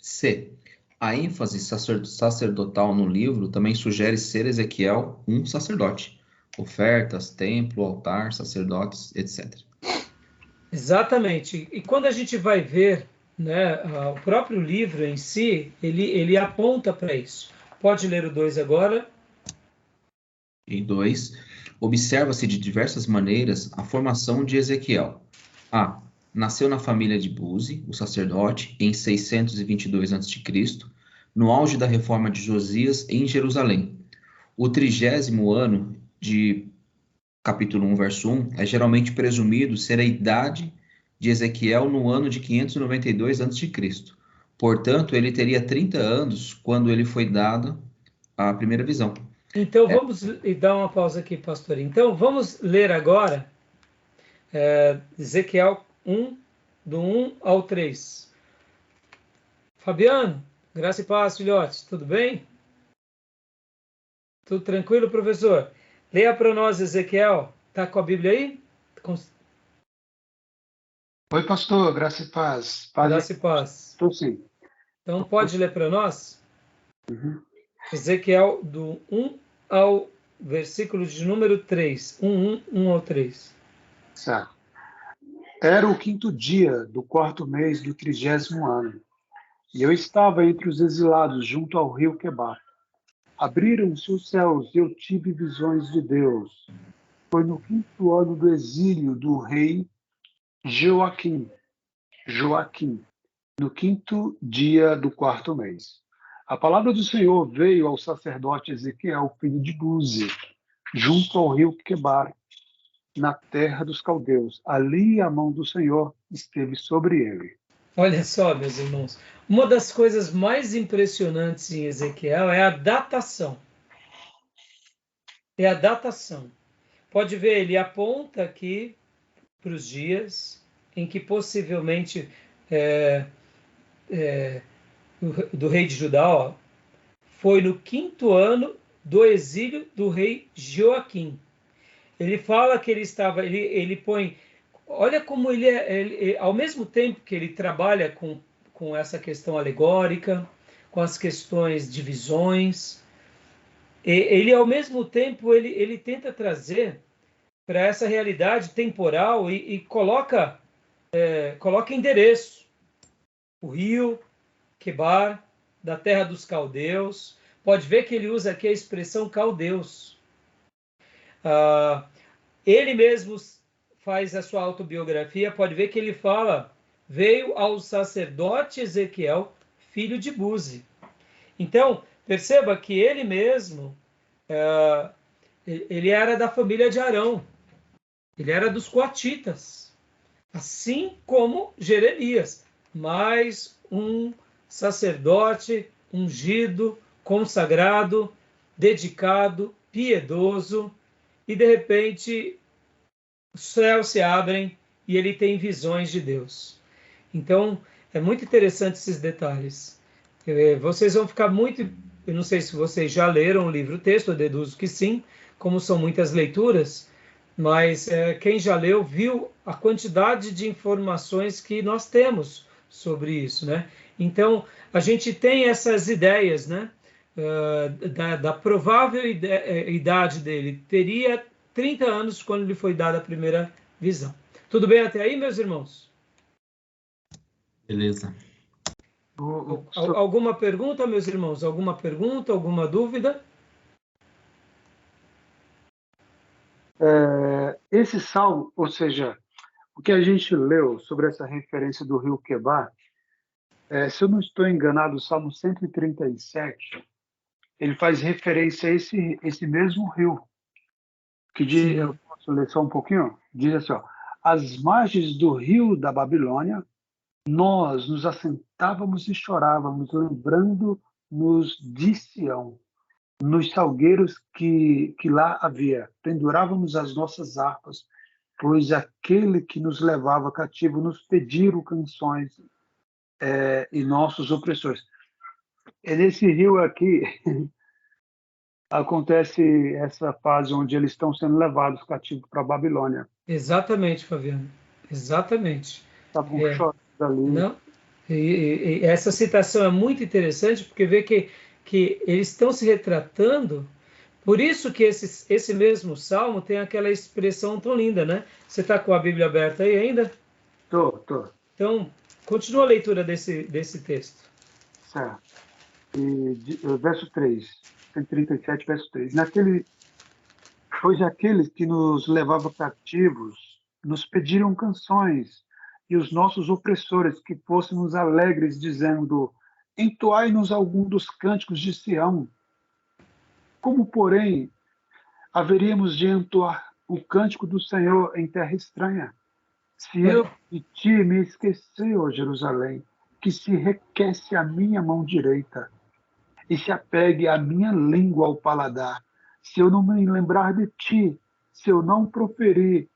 C. A ênfase sacerdotal no livro também sugere ser Ezequiel um sacerdote. Ofertas, templo, altar, sacerdotes, etc. Exatamente. E quando a gente vai ver, né, o próprio livro em si, ele aponta para isso. Pode ler o 2 agora. E 2. Observa-se de diversas maneiras a formação de Ezequiel. A. Nasceu na família de Buzi, o sacerdote, em 622 a.C., no auge da reforma de Josias em Jerusalém. O 30º ano de capítulo 1, verso 1, é geralmente presumido ser a idade de Ezequiel no ano de 592 a.C. Portanto, ele teria 30 anos quando ele foi dado a primeira visão. Então, vamos dar uma pausa aqui, pastor. Então, vamos ler agora Ezequiel 1, do 1 ao 3. Fabiano, graça e paz, filhote, tudo bem? Tudo tranquilo, professor? Leia para nós, Ezequiel. Está com a Bíblia aí? Oi, pastor, graça e paz. Graça e paz. Estou sim. Então, pode ler para nós? Uhum. Ezequiel, do 1 ao versículo de número 3. 1 ao 3. Certo. Era o 5º dia do 4º mês do 30º ano, e eu estava entre os exilados junto ao rio Quebar. Abriram-se os céus e eu tive visões de Deus. Foi no 5º ano do exílio do rei Joaquim, no 5º dia do 4º mês. A palavra do Senhor veio ao sacerdote Ezequiel, filho de Buzi, junto ao rio Quebar, na terra dos caldeus. Ali a mão do Senhor esteve sobre ele. Olha só, meus irmãos, uma das coisas mais impressionantes em Ezequiel é a datação. É a datação. Pode ver, ele aponta aqui para os dias em que possivelmente do rei de Judá, ó, foi no 5º ano do exílio do rei Joaquim. Ele fala que ele estava, ele põe, olha como ele, ao mesmo tempo que ele trabalha com essa questão alegórica, com as questões de visões, ele ao mesmo tempo ele tenta trazer para essa realidade temporal e coloca endereço, o rio Quebar, da terra dos caldeus. Pode ver que ele usa aqui a expressão caldeus. Ele mesmo faz a sua autobiografia, pode ver que ele fala, veio ao sacerdote Ezequiel, filho de Buzi. Então, perceba que ele mesmo, ele era da família de Arão, ele era dos coatitas, assim como Jeremias, mais um sacerdote ungido, consagrado, dedicado, piedoso, e de repente os céus se abrem e ele tem visões de Deus. Então, é muito interessante esses detalhes. Vocês vão ficar muito... Eu não sei se vocês já leram o livro-texto, eu deduzo que sim, como são muitas leituras, mas quem já leu viu a quantidade de informações que nós temos sobre isso, né? Então, a gente tem essas ideias, né? Da provável idade dele. Teria 30 anos quando lhe foi dada a primeira visão. Tudo bem até aí, meus irmãos? Beleza. Alguma pergunta, meus irmãos? Alguma pergunta, alguma dúvida? Esse salmo, ou seja, o que a gente leu sobre essa referência do rio Quebar, se eu não estou enganado, o Salmo 137, ele faz referência a esse mesmo rio, que diz, eu posso ler só um pouquinho? Diz assim, ó, às margens do rio da Babilônia, nós nos assentávamos e chorávamos, lembrando-nos de Sião, nos salgueiros que lá havia. Pendurávamos as nossas harpas, pois aquele que nos levava cativo nos pediram canções e nossos opressores. É nesse rio aqui acontece essa fase onde eles estão sendo levados cativos para a Babilônia. Exatamente, Fabiano. Exatamente. Estavam chorando ali. Não? E essa citação é muito interessante porque vê que eles estão se retratando. Por isso que esse mesmo salmo tem aquela expressão tão linda, né? Você está com a Bíblia aberta aí ainda? Tô. Então, continua a leitura desse texto. Certo. Verso 3, 137, verso 3. Pois aqueles que nos levavam cativos nos pediram canções, e os nossos opressores que fôssemos alegres, dizendo, entoai-nos algum dos cânticos de Sião. Como, porém, haveríamos de entoar o cântico do Senhor em terra estranha? Se eu de ti me esqueci, ó Jerusalém, que se requece a minha mão direita e se apegue a minha língua ao paladar, se eu não me lembrar de ti, se eu não proferir,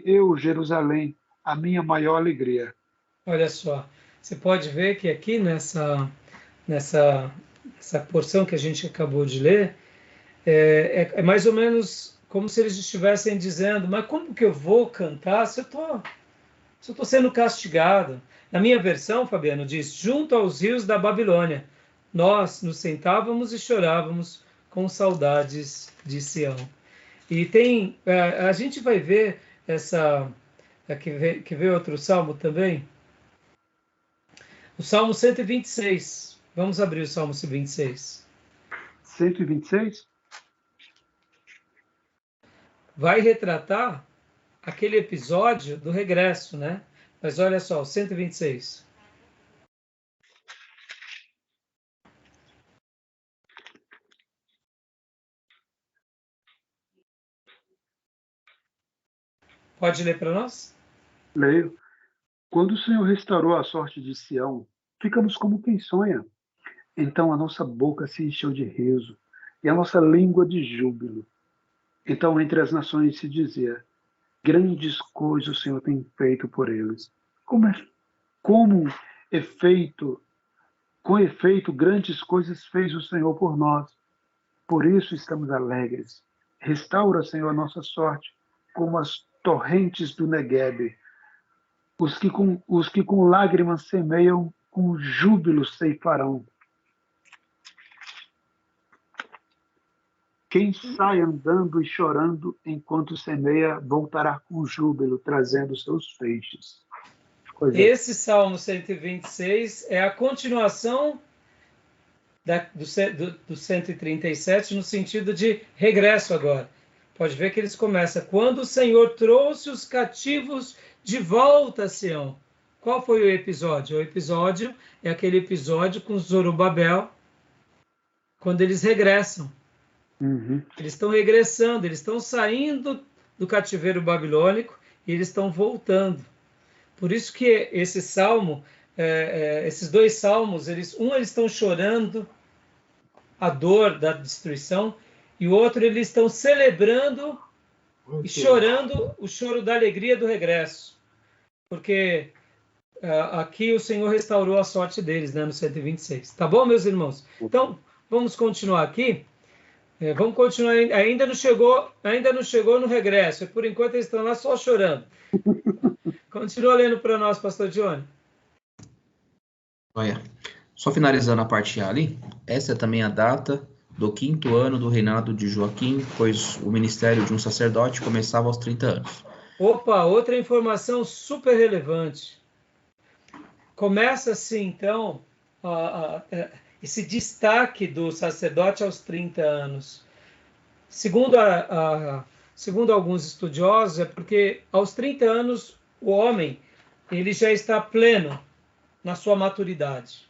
eu, Jerusalém, a minha maior alegria. Olha só, você pode ver que aqui nessa essa porção que a gente acabou de ler, é mais ou menos como se eles estivessem dizendo, mas como que eu vou cantar se eu estou sendo castigado? Na minha versão, Fabiano, diz, junto aos rios da Babilônia, nós nos sentávamos e chorávamos com saudades de Sião. E a gente vai ver que vê outro salmo também, o Salmo 126. Vamos abrir o Salmo 126. 126? Vai retratar aquele episódio do regresso, né? Mas olha só, o 126. Pode ler para nós? Leio. Quando o Senhor restaurou a sorte de Sião, ficamos como quem sonha. Então a nossa boca se encheu de riso e a nossa língua de júbilo. Então entre as nações se dizia, grandes coisas o Senhor tem feito por eles. Com efeito, grandes coisas fez o Senhor por nós. Por isso estamos alegres. Restaura, Senhor, a nossa sorte, como as torrentes do Neguebe. Os que com lágrimas semeiam, com júbilo ceifarão. Quem sai andando e chorando enquanto semeia, voltará com júbilo, trazendo seus feixes. Esse Salmo 126 é a continuação do 137, no sentido de regresso agora. Pode ver que eles começam, quando o Senhor trouxe os cativos de volta a Sião. Qual foi o episódio? O episódio é aquele episódio com Zorobabel, quando eles regressam. Uhum. Eles estão regressando, eles estão saindo do cativeiro babilônico e eles estão voltando. Por isso que esse salmo, esses dois salmos, eles estão chorando a dor da destruição e o outro eles estão celebrando e chorando o choro da alegria do regresso. Porque aqui o Senhor restaurou a sorte deles, né, no 126. Tá bom, meus irmãos? Então, vamos continuar aqui. Vamos continuar, ainda não chegou no regresso, por enquanto eles estão lá só chorando. Continua lendo para nós, pastor Johnny. Olha, só finalizando a parte A ali, essa é também a data do 5º ano do reinado de Joaquim, pois o ministério de um sacerdote começava aos 30 anos. Opa, outra informação super relevante. Começa assim, então, esse destaque do sacerdote aos 30 anos. Segundo alguns estudiosos, é porque aos 30 anos o homem ele já está pleno na sua maturidade.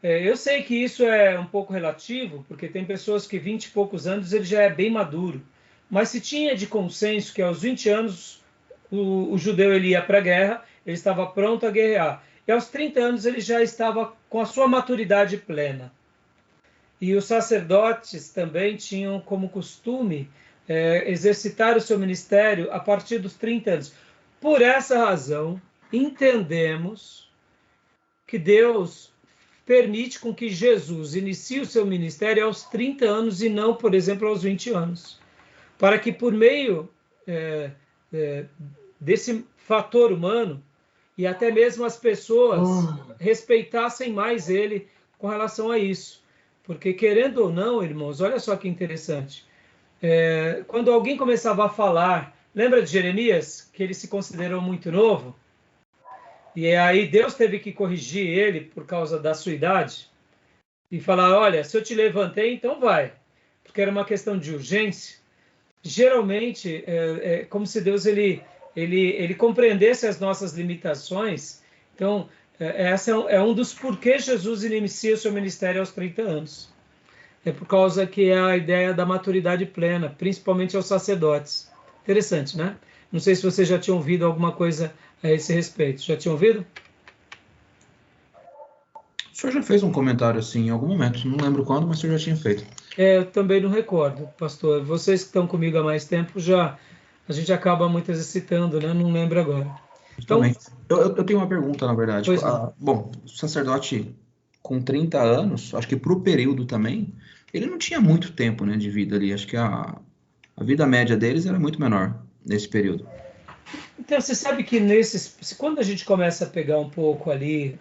Eu sei que isso é um pouco relativo, porque tem pessoas que 20 e poucos anos ele já é bem maduro. Mas se tinha de consenso que aos 20 anos o judeu ele ia para a guerra, ele estava pronto a guerrear. E aos 30 anos ele já estava com a sua maturidade plena. E os sacerdotes também tinham como costume exercitar o seu ministério a partir dos 30 anos. Por essa razão, entendemos que Deus permite com que Jesus inicie o seu ministério aos 30 anos e não, por exemplo, aos 20 anos. Para que por meio desse fator humano, e até mesmo as pessoas respeitassem mais ele com relação a isso. Porque, querendo ou não, irmãos, olha só que interessante. Quando alguém começava a falar, lembra de Jeremias, que ele se considerou muito novo? E aí Deus teve que corrigir ele por causa da sua idade e falar, olha, se eu te levantei, então vai. Porque era uma questão de urgência. Geralmente, é como se Deus ele compreendesse as nossas limitações. Então, essa é um dos porquês Jesus inicia o seu ministério aos 30 anos. É por causa que é a ideia da maturidade plena, principalmente aos sacerdotes. Interessante, né? Não sei se você já tinha ouvido alguma coisa a esse respeito. Já tinha ouvido? O senhor já fez um comentário assim em algum momento, não lembro quando, mas o senhor já tinha feito. Eu também não recordo, pastor. Vocês que estão comigo há mais tempo, a gente acaba muito exercitando, né? Não lembro agora. Então, eu tenho uma pergunta, na verdade. Pois Bom, o sacerdote com 30 anos, acho que para o período também, ele não tinha muito tempo, né, de vida ali. Acho que a vida média deles era muito menor nesse período. Então, você sabe que quando a gente começa a pegar um pouco ali,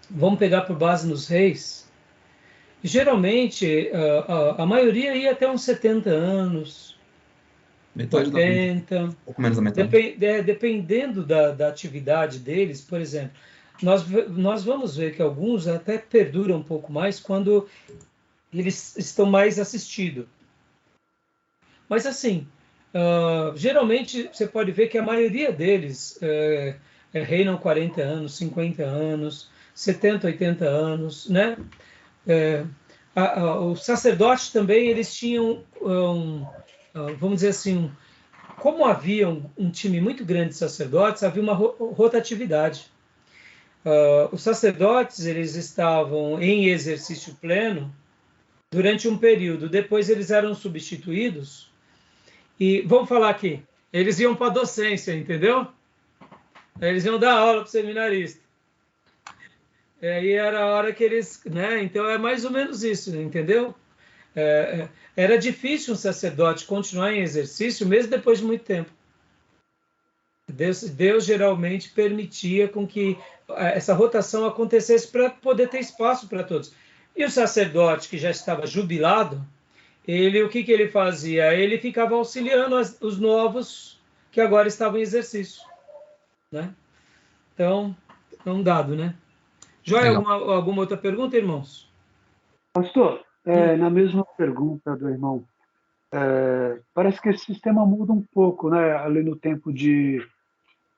vamos pegar por base nos reis, geralmente a maioria ia até uns 70 anos, Metade da vida. 80, Um pouco menos da metade. dependendo da atividade deles. Por exemplo, nós vamos ver que alguns até perduram um pouco mais quando eles estão mais assistidos. Mas assim, geralmente você pode ver que a maioria deles reinam 40 anos, 50 anos, 70, 80 anos, né? Os sacerdotes também, eles tinham, vamos dizer assim, como havia um time muito grande de sacerdotes, havia uma rotatividade. Os sacerdotes, eles estavam em exercício pleno durante um período, depois eles eram substituídos. E vamos falar aqui, eles iam para a docência, entendeu? Eles iam dar aula para o seminarista. E era a hora que eles, né? Então é mais ou menos isso, entendeu? Era difícil um sacerdote continuar em exercício mesmo depois de muito tempo. Deus geralmente permitia com que essa rotação acontecesse para poder ter espaço para todos. E o sacerdote que já estava jubilado, o que ele fazia? Ele ficava auxiliando os novos que agora estavam em exercício, né? Então, é um dado, né? Joia, alguma outra pergunta, irmãos? Pastor, na mesma pergunta do irmão, parece que esse sistema muda um pouco, né? Ali no tempo de...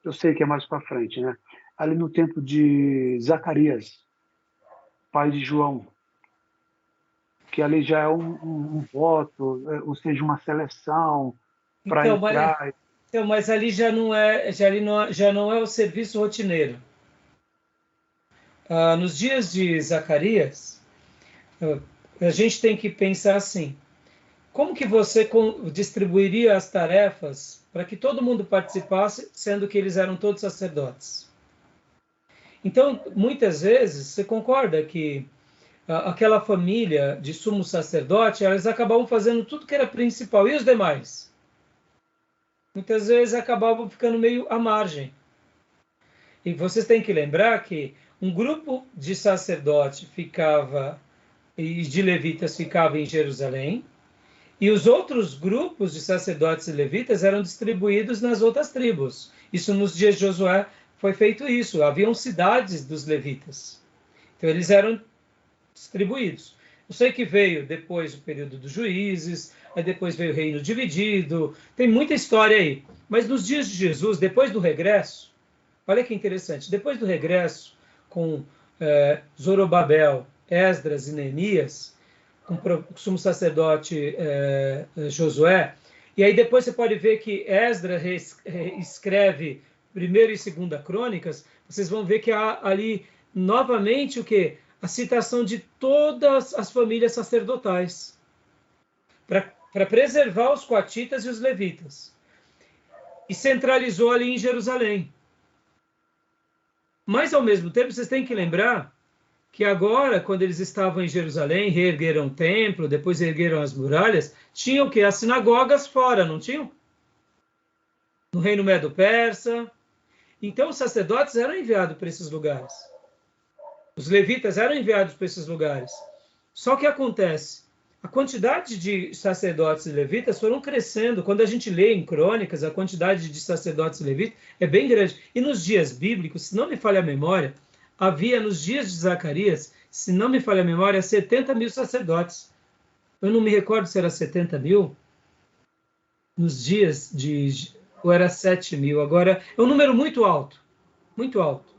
Eu sei que é mais para frente, né? Ali no tempo de Zacarias, pai de João, que ali já é um voto, ou seja, uma seleção para entrar. Mas ali já não é o serviço rotineiro. Nos dias de Zacarias, a gente tem que pensar assim: como que você distribuiria as tarefas para que todo mundo participasse, sendo que eles eram todos sacerdotes? Então, muitas vezes, você concorda que aquela família de sumo sacerdote, elas acabavam fazendo tudo que era principal, e os demais? Muitas vezes acabavam ficando meio à margem. E vocês têm que lembrar que um grupo de sacerdotes e de levitas ficava em Jerusalém, e os outros grupos de sacerdotes e levitas eram distribuídos nas outras tribos. Isso nos dias de Josué foi feito isso. Haviam cidades dos levitas. Então eles eram distribuídos. Eu sei que veio depois o período dos juízes, aí depois veio o reino dividido, tem muita história aí. Mas nos dias de Jesus, depois do regresso, olha que interessante, depois do regresso com Zorobabel, Esdras e Neemias, com o sumo sacerdote Josué, e aí depois você pode ver que Esdras escreve 1ª e 2ª Crônicas, vocês vão ver que há ali novamente o quê? A citação de todas as famílias sacerdotais, para preservar os coatitas e os levitas. E centralizou ali em Jerusalém. Mas, ao mesmo tempo, vocês têm que lembrar que agora, quando eles estavam em Jerusalém, reergueram o templo, depois reergueram as muralhas, tinham o quê? As sinagogas fora, não tinham? No reino Medo-Persa. Então, os sacerdotes eram enviados para esses lugares. Os levitas eram enviados para esses lugares. Só que acontece, a quantidade de sacerdotes e levitas foram crescendo. Quando a gente lê em Crônicas, a quantidade de sacerdotes e levitas é bem grande. E nos dias bíblicos, se não me falha a memória, havia nos dias de Zacarias, se não me falha a memória, 70 mil sacerdotes. Eu não me recordo se era 70 mil. Nos dias de... ou era 7 mil. Agora, é um número muito alto. Muito alto.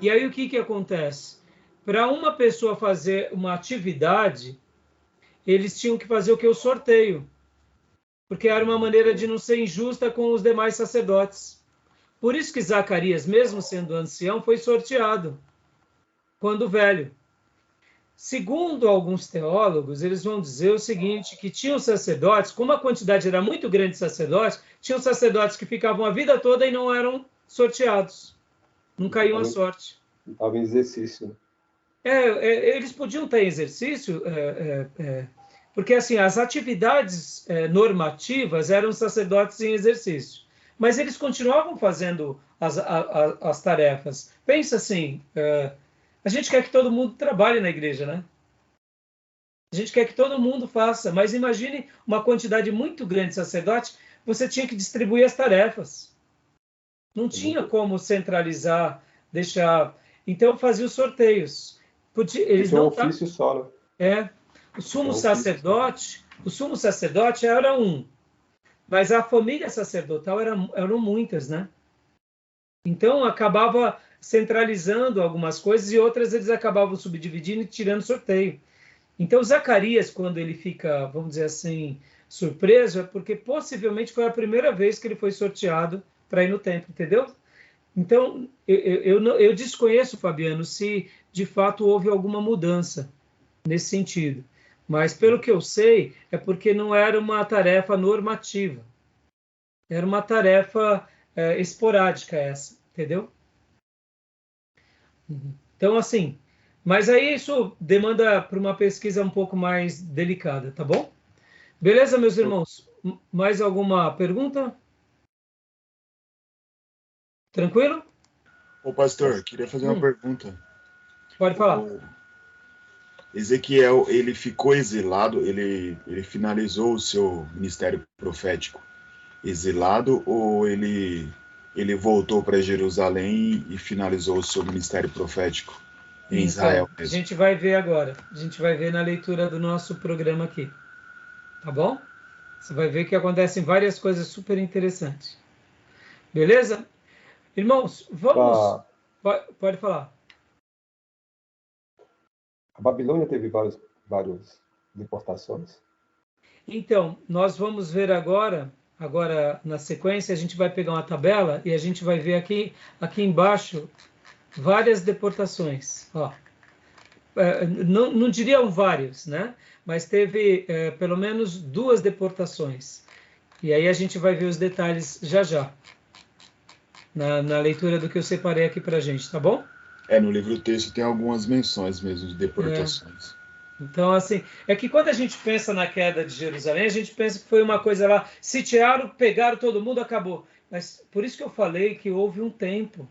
E aí o que acontece? Para uma pessoa fazer uma atividade, eles tinham que fazer o que? O sorteio. Porque era uma maneira de não ser injusta com os demais sacerdotes. Por isso que Zacarias, mesmo sendo ancião, foi sorteado quando velho. Segundo alguns teólogos, eles vão dizer o seguinte, que tinham sacerdotes, como a quantidade era muito grande de sacerdotes, tinham sacerdotes que ficavam a vida toda e não eram sorteados. Não caíam à sorte. Estava em exercício, né? Eles podiam ter exercício, porque assim, as atividades normativas eram sacerdotes em exercício, mas eles continuavam fazendo as tarefas. Pensa assim, a gente quer que todo mundo trabalhe na igreja, né? A gente quer que todo mundo faça, mas imagine uma quantidade muito grande de sacerdotes, você tinha que distribuir as tarefas. Não tinha como centralizar, deixar... Então, fazia os sorteios. Eles Tinha um não ofício só, né? O sumo sacerdote era um, mas a família sacerdotal eram muitas, né? Então, acabava centralizando algumas coisas e outras eles acabavam subdividindo e tirando sorteio. Então, Zacarias, quando ele fica, vamos dizer assim, surpreso, é porque possivelmente foi a primeira vez que ele foi sorteado para ir no templo, entendeu? Então, eu desconheço, Fabiano, se de fato houve alguma mudança nesse sentido. Mas, pelo que eu sei, é porque não era uma tarefa normativa. Era uma tarefa esporádica essa, entendeu? Então, assim, mas aí isso demanda para uma pesquisa um pouco mais delicada, tá bom? Beleza, meus irmãos? Mais alguma pergunta? Tranquilo? Ô, pastor, queria fazer uma pergunta. Pode falar. O Ezequiel, ele ficou exilado, ele finalizou o seu ministério profético exilado, ou ele voltou para Jerusalém e finalizou o seu ministério profético em Israel Então, a mesmo? gente vai ver agora. A gente vai ver na leitura do nosso programa aqui. Tá bom? Você vai ver que acontecem várias coisas super interessantes. Beleza? Irmãos, vamos... Pode falar. A Babilônia teve várias deportações. Então, nós vamos ver agora na sequência, a gente vai pegar uma tabela e a gente vai ver aqui embaixo várias deportações. Ó, não diriam vários, né? Mas teve pelo menos 2 deportações. E aí a gente vai ver os detalhes já, na leitura do que eu separei aqui para a gente, tá bom? No livro texto tem algumas menções mesmo de deportações. Então, assim, é que quando a gente pensa na queda de Jerusalém, a gente pensa que foi uma coisa lá, sitiaram, pegaram todo mundo, acabou. Mas por isso que eu falei que houve um tempo.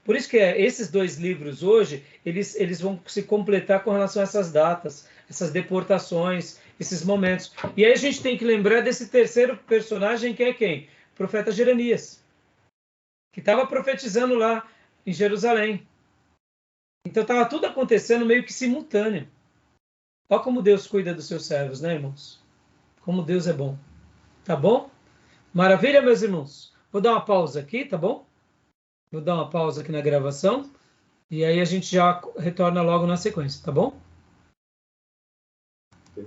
Por isso que esses 2 livros hoje, eles vão se completar com relação a essas datas, essas deportações, esses momentos. E aí a gente tem que lembrar desse terceiro personagem, que é quem? O profeta Jeremias, que estava profetizando lá em Jerusalém. Então estava tudo acontecendo meio que simultâneo. Olha como Deus cuida dos seus servos, né, irmãos? Como Deus é bom. Tá bom? Maravilha, meus irmãos. Vou dar uma pausa aqui, tá bom? Vou dar uma pausa aqui na gravação. E aí a gente já retorna logo na sequência, tá bom?